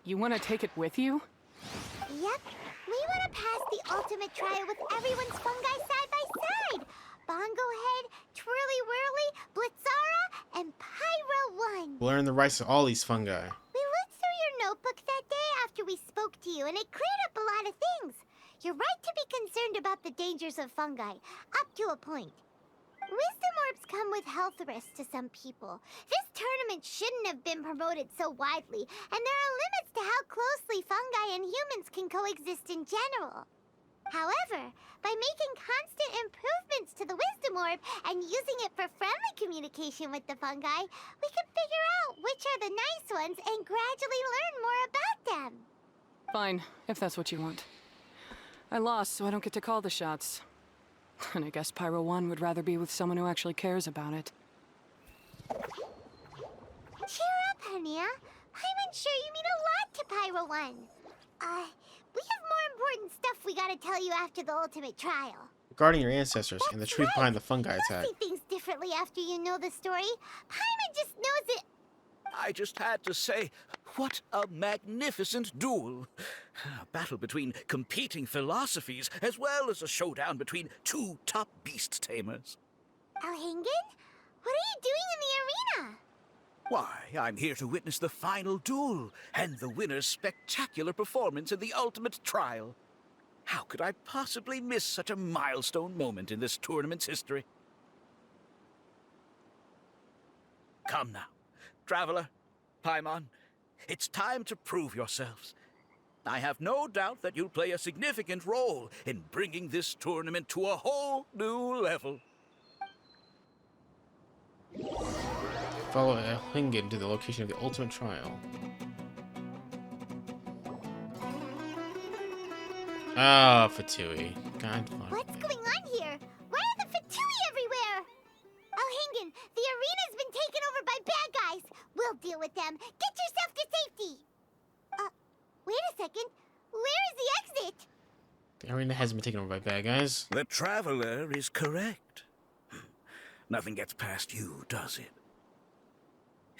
You want to take it with you? Yep. We want to pass the ultimate trial with everyone's fungi side by side. Bongo Head, Twirly Whirly, Blitzara, and Pyro 1. Learn the rights to all these fungi. We looked through your notebook that day after we spoke to you, and it cleared up a lot of things. You're right to be concerned about the dangers of fungi, up to a point. Wisdom orbs come with health risks to some people. This tournament shouldn't have been promoted so widely, and there are limits to how closely fungi and humans can coexist in general. However, by making constant improvements to the Wisdom Orb and using it for friendly communication with the fungi, we can figure out which are the nice ones and gradually learn more about them. Fine, if that's what you want. I lost, so I don't get to call the shots. And I guess Pyro 1 would rather be with someone who actually cares about it. Cheer up, Hania. I'm sure you mean a lot to Pyro 1. We have more important stuff we gotta tell you after the ultimate trial. Regarding your ancestors and the truth behind the fungi You attack. see things differently after you know the story. Paimon just knows it. I just had to say, what a magnificent duel. A battle between competing philosophies, as well as a showdown between two top beast tamers. Alhingen? What are you doing in the arena? Why, I'm here to witness the final duel and the winner's spectacular performance in the ultimate trial. How could I possibly miss such a milestone moment in this tournament's history? Come now, Traveler, Paimon, it's time to prove yourselves. I have no doubt that you'll play a significant role in bringing this tournament to a whole new level. Follow Alhingen to the location of the ultimate trial. Ah, Fatui. God fuck. What's going on here? Why are the Fatui everywhere? Alhingen, the arena's been taken over by bad guys. We'll deal with them. Get yourself to safety. Wait a second. Where is the exit? The arena hasn't been taken over by bad guys. The Traveler is correct. Nothing gets past you, does it?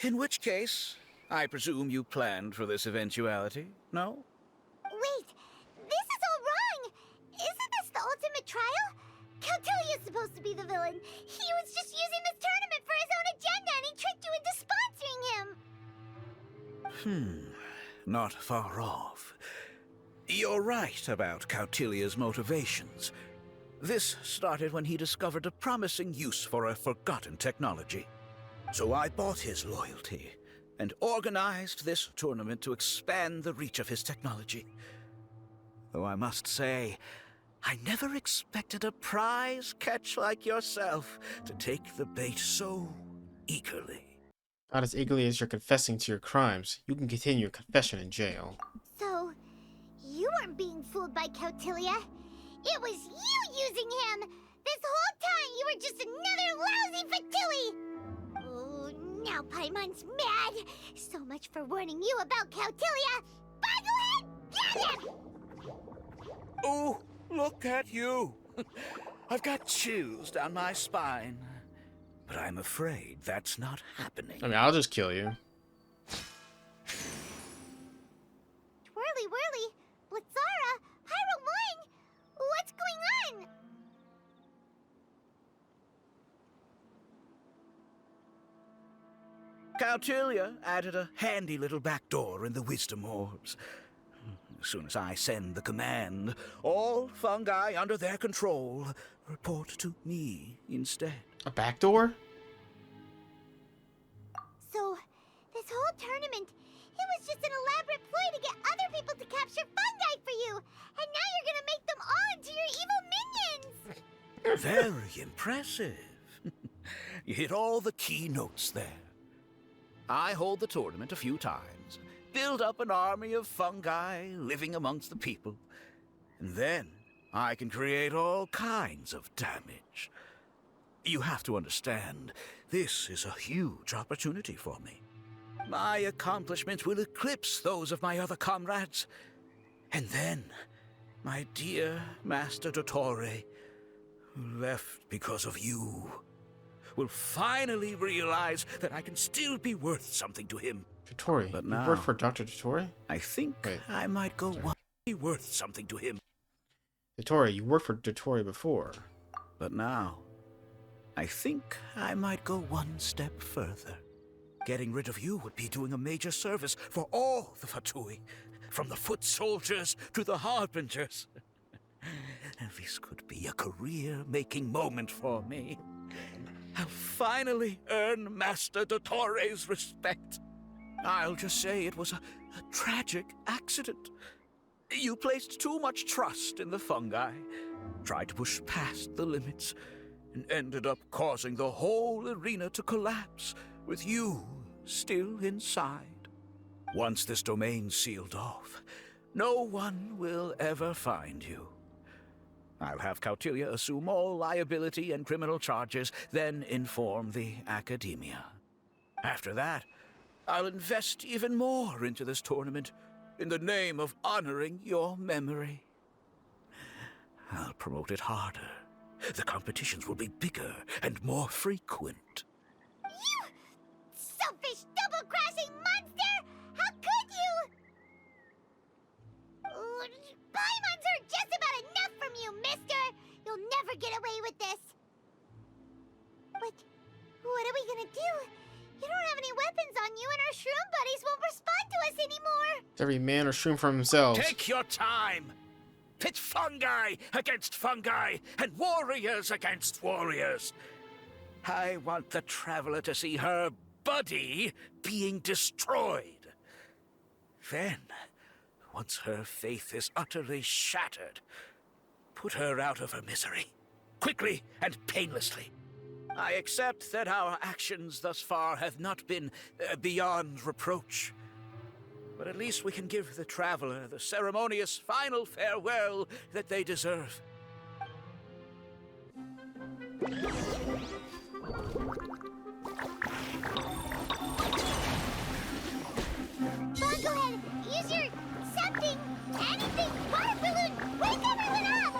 In which case, I presume you planned for this eventuality, no? Wait, this is all wrong. Isn't this the ultimate trial? Cautilia's supposed to be the villain. He was just using this tournament for his own agenda and he tricked you into sponsoring him. Not far off. You're right about Cautilia's motivations. This started when he discovered a promising use for a forgotten technology. So I bought his loyalty and organized this tournament to expand the reach of his technology. Though I must say, I never expected a prize catch like yourself to take the bait so eagerly. Not as eagerly as you're confessing to your crimes. You can continue your confession in jail. So, you weren't being fooled by Cautilia. It was you using him! This whole time you were just another lousy Fatui! Oh, now Paimon's mad! So much for warning you about Cautilia! Boglehead, get him! Oh, look at you! I've got chills down my spine. But I'm afraid that's not happening. I mean, I'll just kill you. Twirly whirly, Blitzara, Pyro 1! What's going on? Cautilia added a handy little back door in the wisdom orbs. As soon as I send the command, all fungi under their control report to me instead. A back door? So, this whole tournament, it was just an elaborate ploy to get other people to capture fungi for you! And now you're gonna make them all into your evil minions! Very impressive. You hit all the key notes there. I hold the tournament a few times, build up an army of fungi living amongst the people, and then I can create all kinds of damage. You have to understand, this is a huge opportunity for me. My accomplishments will eclipse those of my other comrades. And then, my dear Master Dottore, who left because of you, will finally realize that I can still be worth something to him. Dottore? But You now, work for Dr. Dottore? I think I might go be worth something to him. Dottore, you worked for Dottore before. But now, I think I might go one step further. Getting rid of you would be doing a major service for all the Fatui, from the foot soldiers to the harbingers. This could be a career-making moment for me. I'll finally earn Master Dottore's respect. I'll just say it was a tragic accident. You placed too much trust in the fungi, tried to push past the limits, and ended up causing the whole arena to collapse, with you still inside. Once this domain's sealed off, no one will ever find you. I'll have Cautilia assume all liability and criminal charges, then inform the Academia. After that, I'll invest even more into this tournament, in the name of honoring your memory. I'll promote it harder, The competitions will be bigger and more frequent. You selfish, double-crashing monster! How could you? Paimons are just about enough from you, mister! You'll never get away with this. But what are we gonna do? You don't have any weapons on you, and our shroom buddies won't respond to us anymore. Every man or shroom for themselves. Take your time. Pit fungi against fungi and warriors against warriors. I want the traveler to see her buddy being destroyed. Then, once her faith is utterly shattered, put her out of her misery, quickly and painlessly. I accept that our actions thus far have not been beyond reproach. But at least we can give the traveler the ceremonious final farewell that they deserve. Bon, go ahead. Use your something, anything, water balloon. Wake everyone up!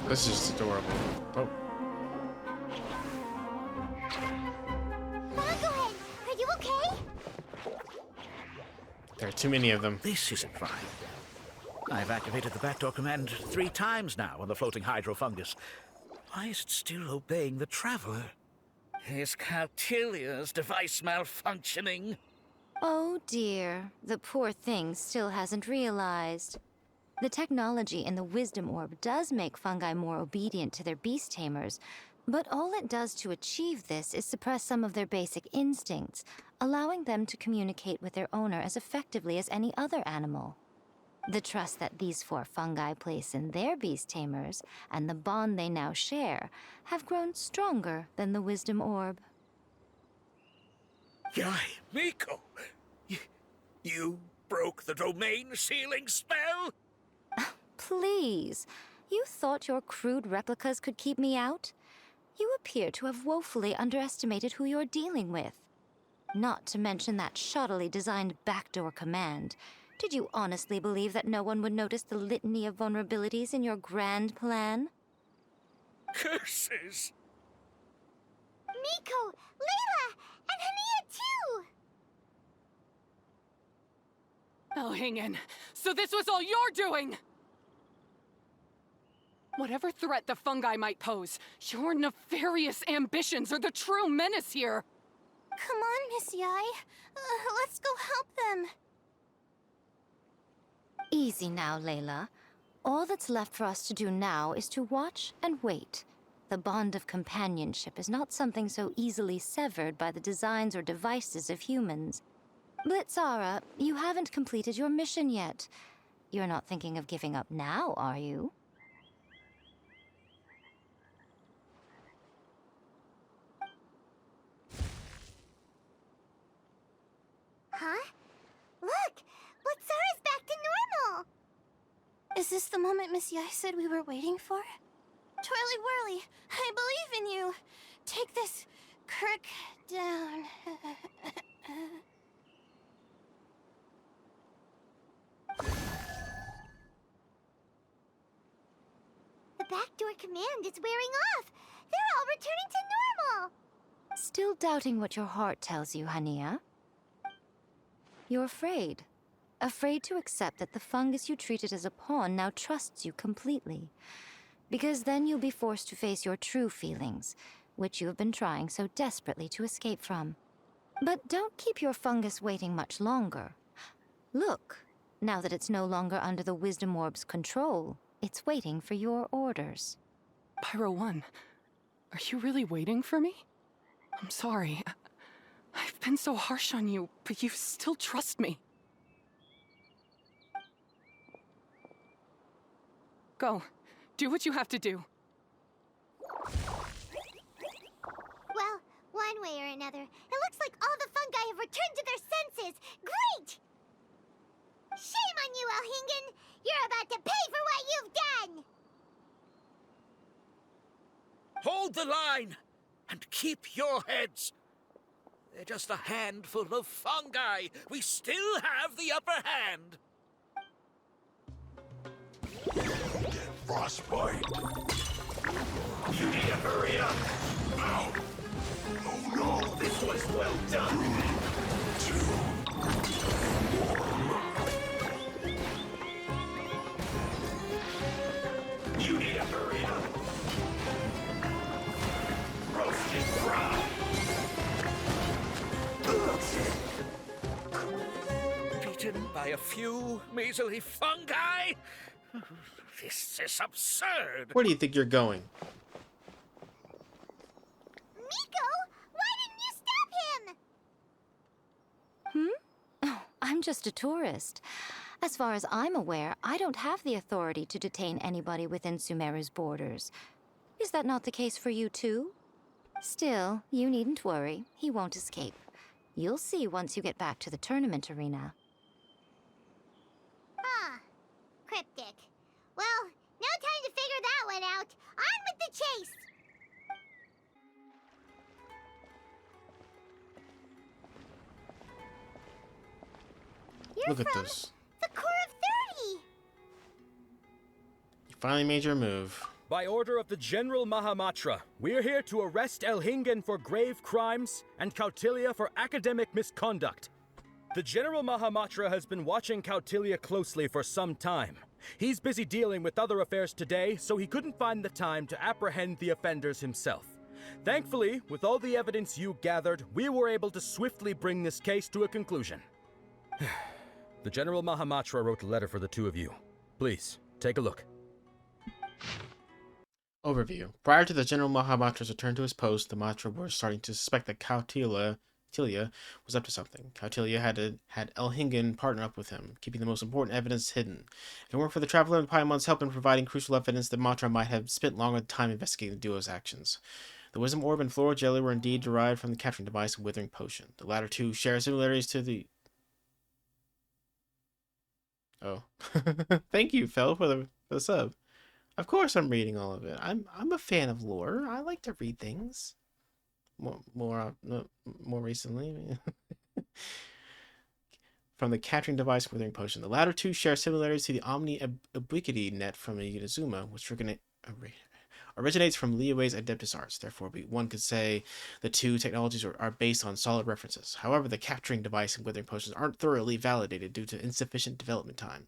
This is adorable. Oh. Bon, go ahead. Are you okay? There are too many of them. This isn't fine. I've activated the backdoor command 3 times now on the floating hydro fungus. Why is it still obeying the traveler? Is Cautilia's device malfunctioning? Oh dear, the poor thing still hasn't realized. The technology in the Wisdom Orb does make fungi more obedient to their beast tamers, but all it does to achieve this is suppress some of their basic instincts, allowing them to communicate with their owner as effectively as any other animal. The trust that these 4 fungi place in their beast tamers, and the bond they now share, have grown stronger than the Wisdom Orb. Yai, Miko! You broke the domain sealing spell? Please, you thought your crude replicas could keep me out? You appear to have woefully underestimated who you're dealing with. Not to mention that shoddily designed backdoor command. Did you honestly believe that no one would notice the litany of vulnerabilities in your grand plan? Curses! Miko, Layla, and Hania too! Oh, hang in. So this was all you're doing! Whatever threat the fungi might pose, your nefarious ambitions are the true menace here! Come on, Miss Yai. Let's go help them. Easy now, Layla. All that's left for us to do now is to watch and wait. The bond of companionship is not something so easily severed by the designs or devices of humans. Blitzara, you haven't completed your mission yet. You're not thinking of giving up now, are you? Huh? Look! Blitzara's back to normal! Is this the moment Miss Yai said we were waiting for? Twirly Whirly, I believe in you. Take this Kirk down. The backdoor command is wearing off! They're all returning to normal! Still doubting what your heart tells you, Hania? You're afraid. Afraid to accept that the fungus you treated as a pawn now trusts you completely. Because then you'll be forced to face your true feelings, which you have been trying so desperately to escape from. But don't keep your fungus waiting much longer. Look, now that it's no longer under the Wisdom Orb's control, it's waiting for your orders. Pyro 1, are you really waiting for me? I'm sorry. I've been so harsh on you, but you still trust me. Go. Do what you have to do. Well, one way or another, it looks like all the fungi have returned to their senses! Great! Shame on you, Elhingen! You're about to pay for what you've done! Hold the line and keep your heads. They're just a handful of fungi. We still have the upper hand. Frostbite. You need to hurry up. Ow. Oh no, this was well done. 2, 1. You need to hurry up. Roast and fry. Beaten by a few measly fungi? This is absurd. Where do you think you're going? Miko, why didn't you stop him? Oh, I'm just a tourist. As far as I'm aware, I don't have the authority to detain anybody within Sumeru's borders. Is that not the case for you too? Still, you needn't worry. He won't escape. You'll see once you get back to the tournament arena. Huh. Cryptic. Well, no time to figure that one out. On with the chase! You're Look at from this. the Core of 30! You finally made your move. By order of the General Mahamatra, we're here to arrest Elhingen for grave crimes and Kautilya for academic misconduct. The General Mahamatra has been watching Kautilya closely for some time. He's busy dealing with other affairs today, so he couldn't find the time to apprehend the offenders himself. Thankfully, with all the evidence you gathered, we were able to swiftly bring this case to a conclusion. The General Mahamatra wrote a letter for the two of you. Please, take a look. Overview. Prior to the General Mahamatra's return to his post, the Matra were starting to suspect that Kautilya was up to something. Kautilya had Elhingen partner up with him, keeping the most important evidence hidden. If it weren't for the Traveler and Paimon's help in providing crucial evidence, the Matra might have spent longer time investigating the duo's actions. The Wisdom Orb and Floral Jelly were indeed derived from the capturing device and Withering Potion. The latter two share similarities to the... Oh. Thank you, Fel, for the sub. Of course I'm reading all of it. I'm a fan of lore. I like to read things. More recently. From the capturing device and Withering Potion. The latter two share similarities to the Omni Ubiquity net from Inazuma, which originates from Liyue's Adeptus Arts. Therefore, one could say the two technologies are based on solid references. However, the capturing device and Withering Potions aren't thoroughly validated due to insufficient development time.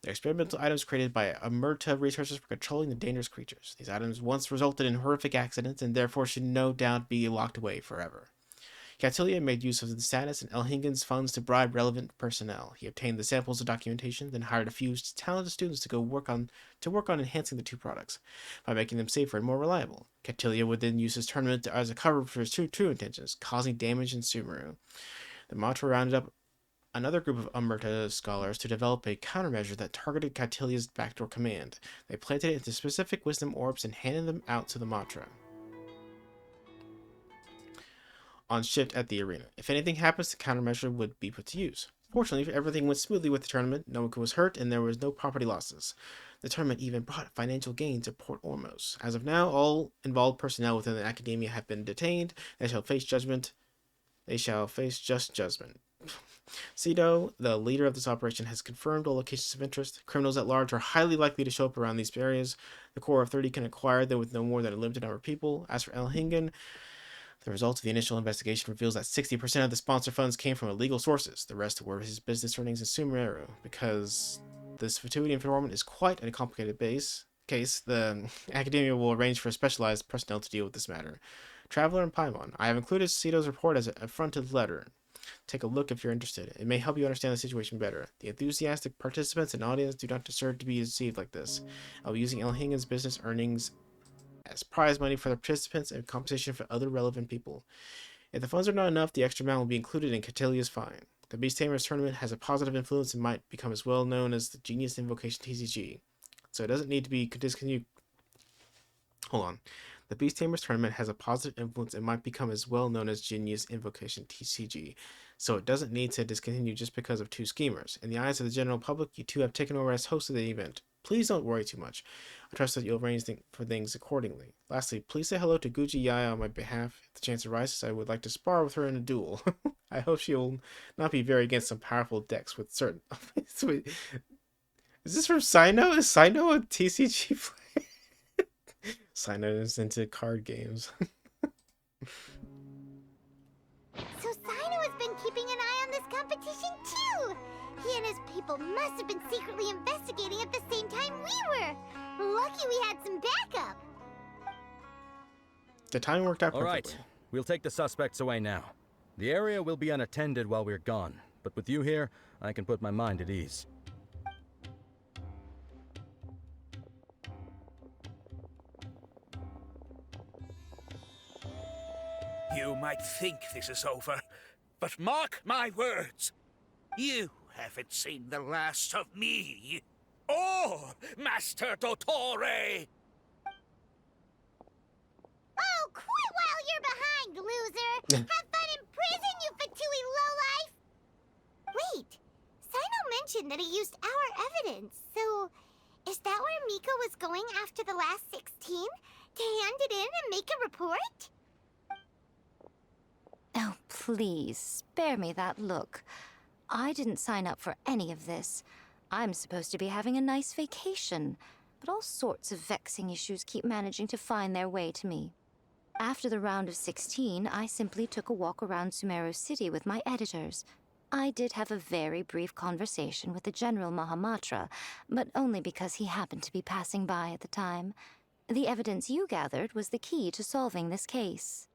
They're experimental items created by Omerta researchers for controlling the dangerous creatures. These items once resulted in horrific accidents and therefore should no doubt be locked away forever. Kautilya made use of the status and Elhingen's funds to bribe relevant personnel. He obtained the samples of documentation, then hired a few talented students to work on enhancing the two products by making them safer and more reliable. Kautilya would then use his tournament as a cover for his true intentions, causing damage in Sumeru. The Matra rounded up another group of Omerta scholars to develop a countermeasure that targeted Kautilya's backdoor command. They planted it into specific wisdom orbs and handed them out to the Matra on shift at the arena. If anything happens, the countermeasure would be put to use. Fortunately, everything went smoothly with the tournament. No one was hurt, and there was no property losses. The tournament even brought financial gain to Port Ormos. As of now, all involved personnel within the academia have been detained. They shall face just judgment. Cedo, the leader of this operation, has confirmed all locations of interest. Criminals at large are highly likely to show up around these areas. The Core of 30 can acquire them with no more than a limited number of people. As for Elhingen, the results of the initial investigation reveals that 60% of the sponsor funds came from illegal sources. The rest were his business earnings in Sumeru. Because this fatuity informant is quite a complicated case, the academia will arrange for specialized personnel to deal with this matter. Traveler and Paimon, I have included Cedo's report as a fronted letter. Take a look if you're interested. It may help you understand the situation better. The enthusiastic participants and audience do not deserve to be deceived like this. I'll be using Elhingen's business earnings as prize money for the participants and compensation for other relevant people. If the funds are not enough, the extra amount will be included in Kautilya's fine. The Beast Tamers tournament has a positive influence and might become as well known as the Genius Invocation TCG. So it doesn't need to be discontinued. Hold on. The Beast Tamers tournament has a positive influence and might become as well known as Genius Invocation TCG. So it doesn't need to discontinue just because of two schemers. In the eyes of the general public, you two have taken over as hosts of the event. Please don't worry too much. I trust that you'll arrange for things accordingly. Lastly, please say hello to Guji Yaya on my behalf. If the chance arises, I would like to spar with her in a duel. I hope she will not be very against some powerful decks with certain... Wait, is this from Sino? Is Sino a TCG player? Sino is into card games. So Sino has been keeping an eye on this competition too! He and his people must have been secretly investigating at the same time we were! Lucky we had some backup! The timing worked out All perfectly. right, we'll take the suspects away now. The area will be unattended while we're gone, but with you here, I can put my mind at ease. You might think this is over, but mark my words. You haven't seen the last of me. Or Master Dottore! Oh, quit while you're behind, loser! Have fun in prison, you Fatui lowlife! Wait, Sino mentioned that he used our evidence, so is that where Miko was going after the last 16? To hand it in and make a report? Oh, please, spare me that look. I didn't sign up for any of this. I'm supposed to be having a nice vacation, but all sorts of vexing issues keep managing to find their way to me. After the round of 16, I simply took a walk around Sumeru City with my editors. I did have a very brief conversation with the General Mahamatra, but only because he happened to be passing by at the time. The evidence you gathered was the key to solving this case.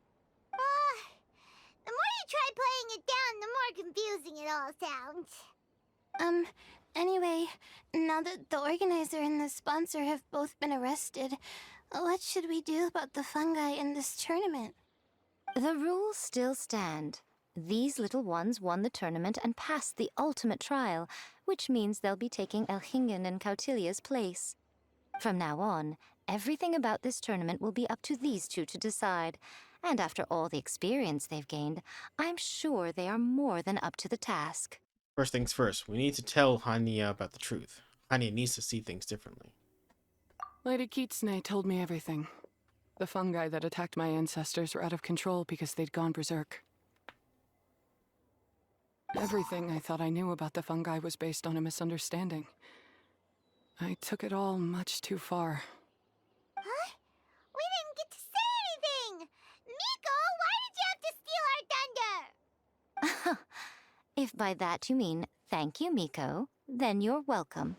The more you try playing it down, the more confusing it all sounds. Anyway, now that the organizer and the sponsor have both been arrested, what should we do about the fungi in this tournament? The rules still stand. These little ones won the tournament and passed the ultimate trial, which means they'll be taking Elhingen and Cautilia's place. From now on, everything about this tournament will be up to these two to decide. And after all the experience they've gained, I'm sure they are more than up to the task. First things first, we need to tell Hania about the truth. Hania needs to see things differently. Lady Kitsune told me everything. The fungi that attacked my ancestors were out of control because they'd gone berserk. Everything I thought I knew about the fungi was based on a misunderstanding. I took it all much too far. Huh? We didn't get to say anything! Miko, why did you have to steal our thunder? If by that you mean thank you, Miko, then you're welcome.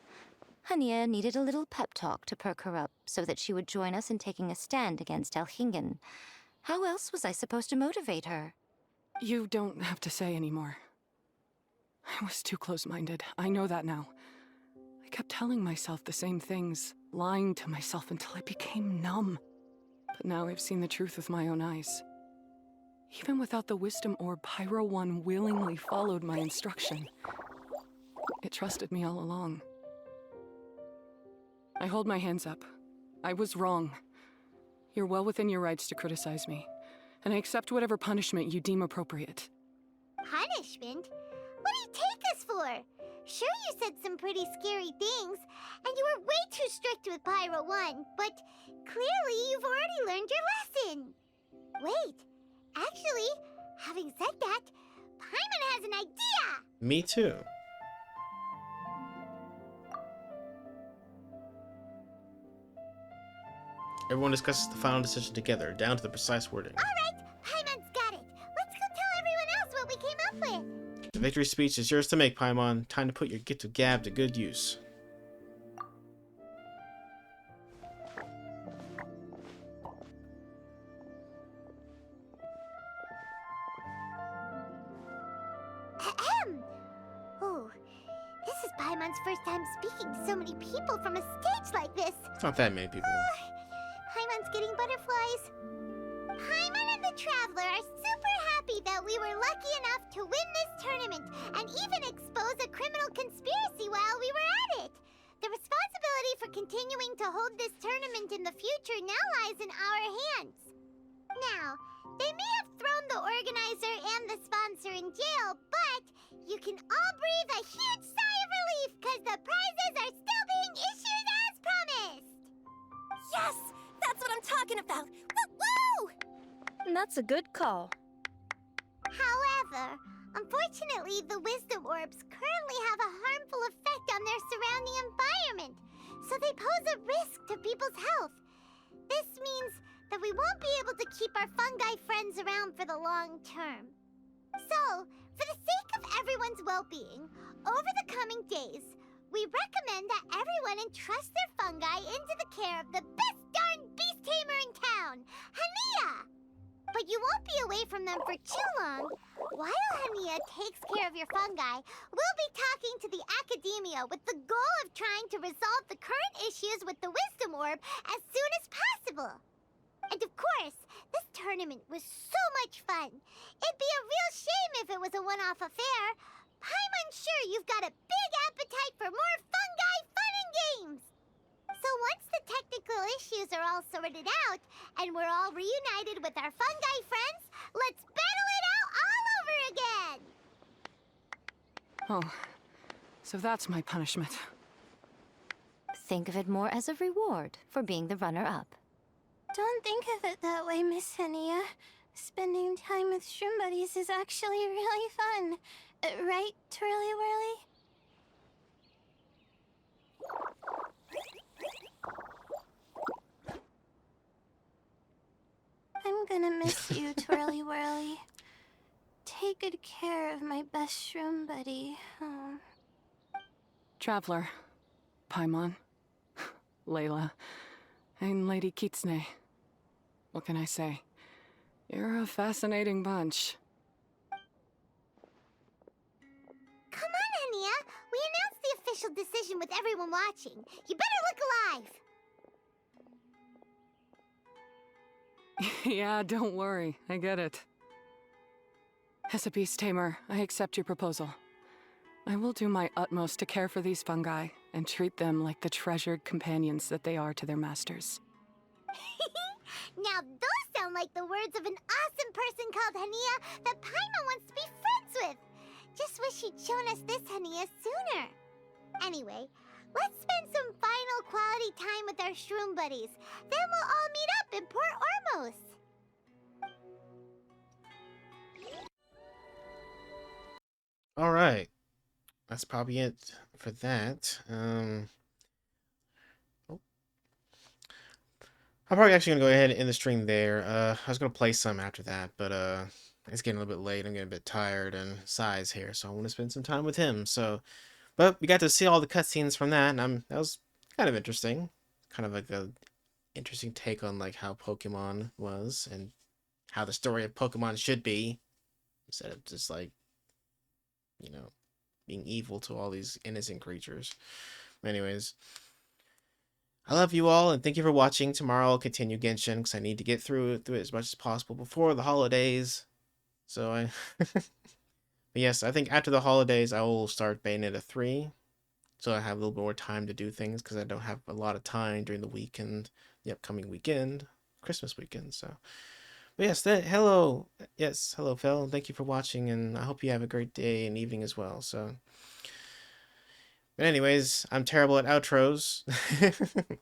Hania needed a little pep talk to perk her up so that she would join us in taking a stand against Elhingen. How else was I supposed to motivate her? You don't have to say anymore. I was too close-minded. I know that now. I kept telling myself the same things, lying to myself until I became numb. But now I've seen the truth with my own eyes. Even without the wisdom orb, Pyro 1 willingly followed my instruction. It trusted me all along. I hold my hands up. I was wrong. You're well within your rights to criticize me, and I accept whatever punishment you deem appropriate. Punishment? What do you take us for? Sure, you said some pretty scary things, and you were way too strict with Pyro 1, but clearly you've already learned your lesson. Wait, actually, having said that, Paimon has an idea! Me too. Everyone discusses the final decision together, down to the precise wording. Alright, Paimon's got it. Let's go tell everyone else what we came up with. The victory speech is yours to make, Paimon. Time to put your get to gab to good use. Ahem. Oh, this is Paimon's first time speaking to so many people from a stage like this. It's not that many people. Paimon's getting butterflies. Paimon and the Traveler are super happy that we were lucky enough to win this tournament and even expose a criminal conspiracy while we were at it. The responsibility for continuing to hold this tournament in the future now lies in our hands. Now, they may have thrown the organizer and the sponsor in jail, but you can all breathe a huge sigh of relief because the prizes are still being issued out! talking about. Woo! That's a good call. However, unfortunately, the wisdom orbs currently have a harmful effect on their surrounding environment, so they pose a risk to people's health. This means that we won't be able to keep our fungi friends around for the long term. So, for the sake of everyone's well-being, over the coming days, we recommend that everyone entrust their fungi into the care of the best darn beast tamer in town, Hania! But you won't be away from them for too long. While Hania takes care of your fungi, we'll be talking to the academia with the goal of trying to resolve the current issues with the wisdom orb as soon as possible. And of course, this tournament was so much fun. It'd be a real shame if it was a one-off affair. I'm sure you've got a big appetite for more fungi fun and games. So once the technical issues are all sorted out, and we're all reunited with our fungi friends, let's battle it out all over again! Oh, so that's my punishment. Think of it more as a reward for being the runner-up. Don't think of it that way, Miss Hania. Spending time with shroom buddies is actually really fun. Right, Twirly Whirly? I'm gonna miss you, Twirly Whirly. Take good care of my best shroom buddy. Oh. Traveler, Paimon, Layla, and Lady Kitsune. What can I say? You're a fascinating bunch. Come on, Hania. We announced the official decision with everyone watching. You better look alive. Yeah, don't worry. I get it. As a beast tamer, I accept your proposal. I will do my utmost to care for these fungi and treat them like the treasured companions that they are to their masters. Now those sound like the words of an awesome person called Hania that Paimon wants to be friends with. Just wish she'd shown us this Hania sooner. Anyway, let's spend some final quality time with our shroom buddies. Then we'll all meet up in Port Ormos. All right, that's probably it for that. I'm probably actually gonna go ahead and end the stream there. I was gonna play some after that, but it's getting a little bit late. I'm getting a bit tired, and Sai's here, so I want to spend some time with him. So, but we got to see all the cutscenes from that, and that was kind of interesting. Kind of like a interesting take on like how Pokemon was and how the story of Pokemon should be, instead of just like, you know, being evil to all these innocent creatures. Anyways, I love you all, and thank you for watching. Tomorrow I'll continue Genshin because I need to get through it as much as possible before the holidays. So but yes, I think after the holidays I will start Bayonetta 3, so I have a little bit more time to do things because I don't have a lot of time during the weekend, the upcoming weekend, Christmas weekend. So, but yes, hello, Phil, and thank you for watching, and I hope you have a great day and evening as well. So. But anyways, I'm terrible at outros.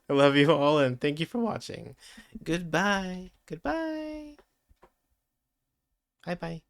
I love you all, and thank you for watching. Goodbye. Goodbye. Bye-bye.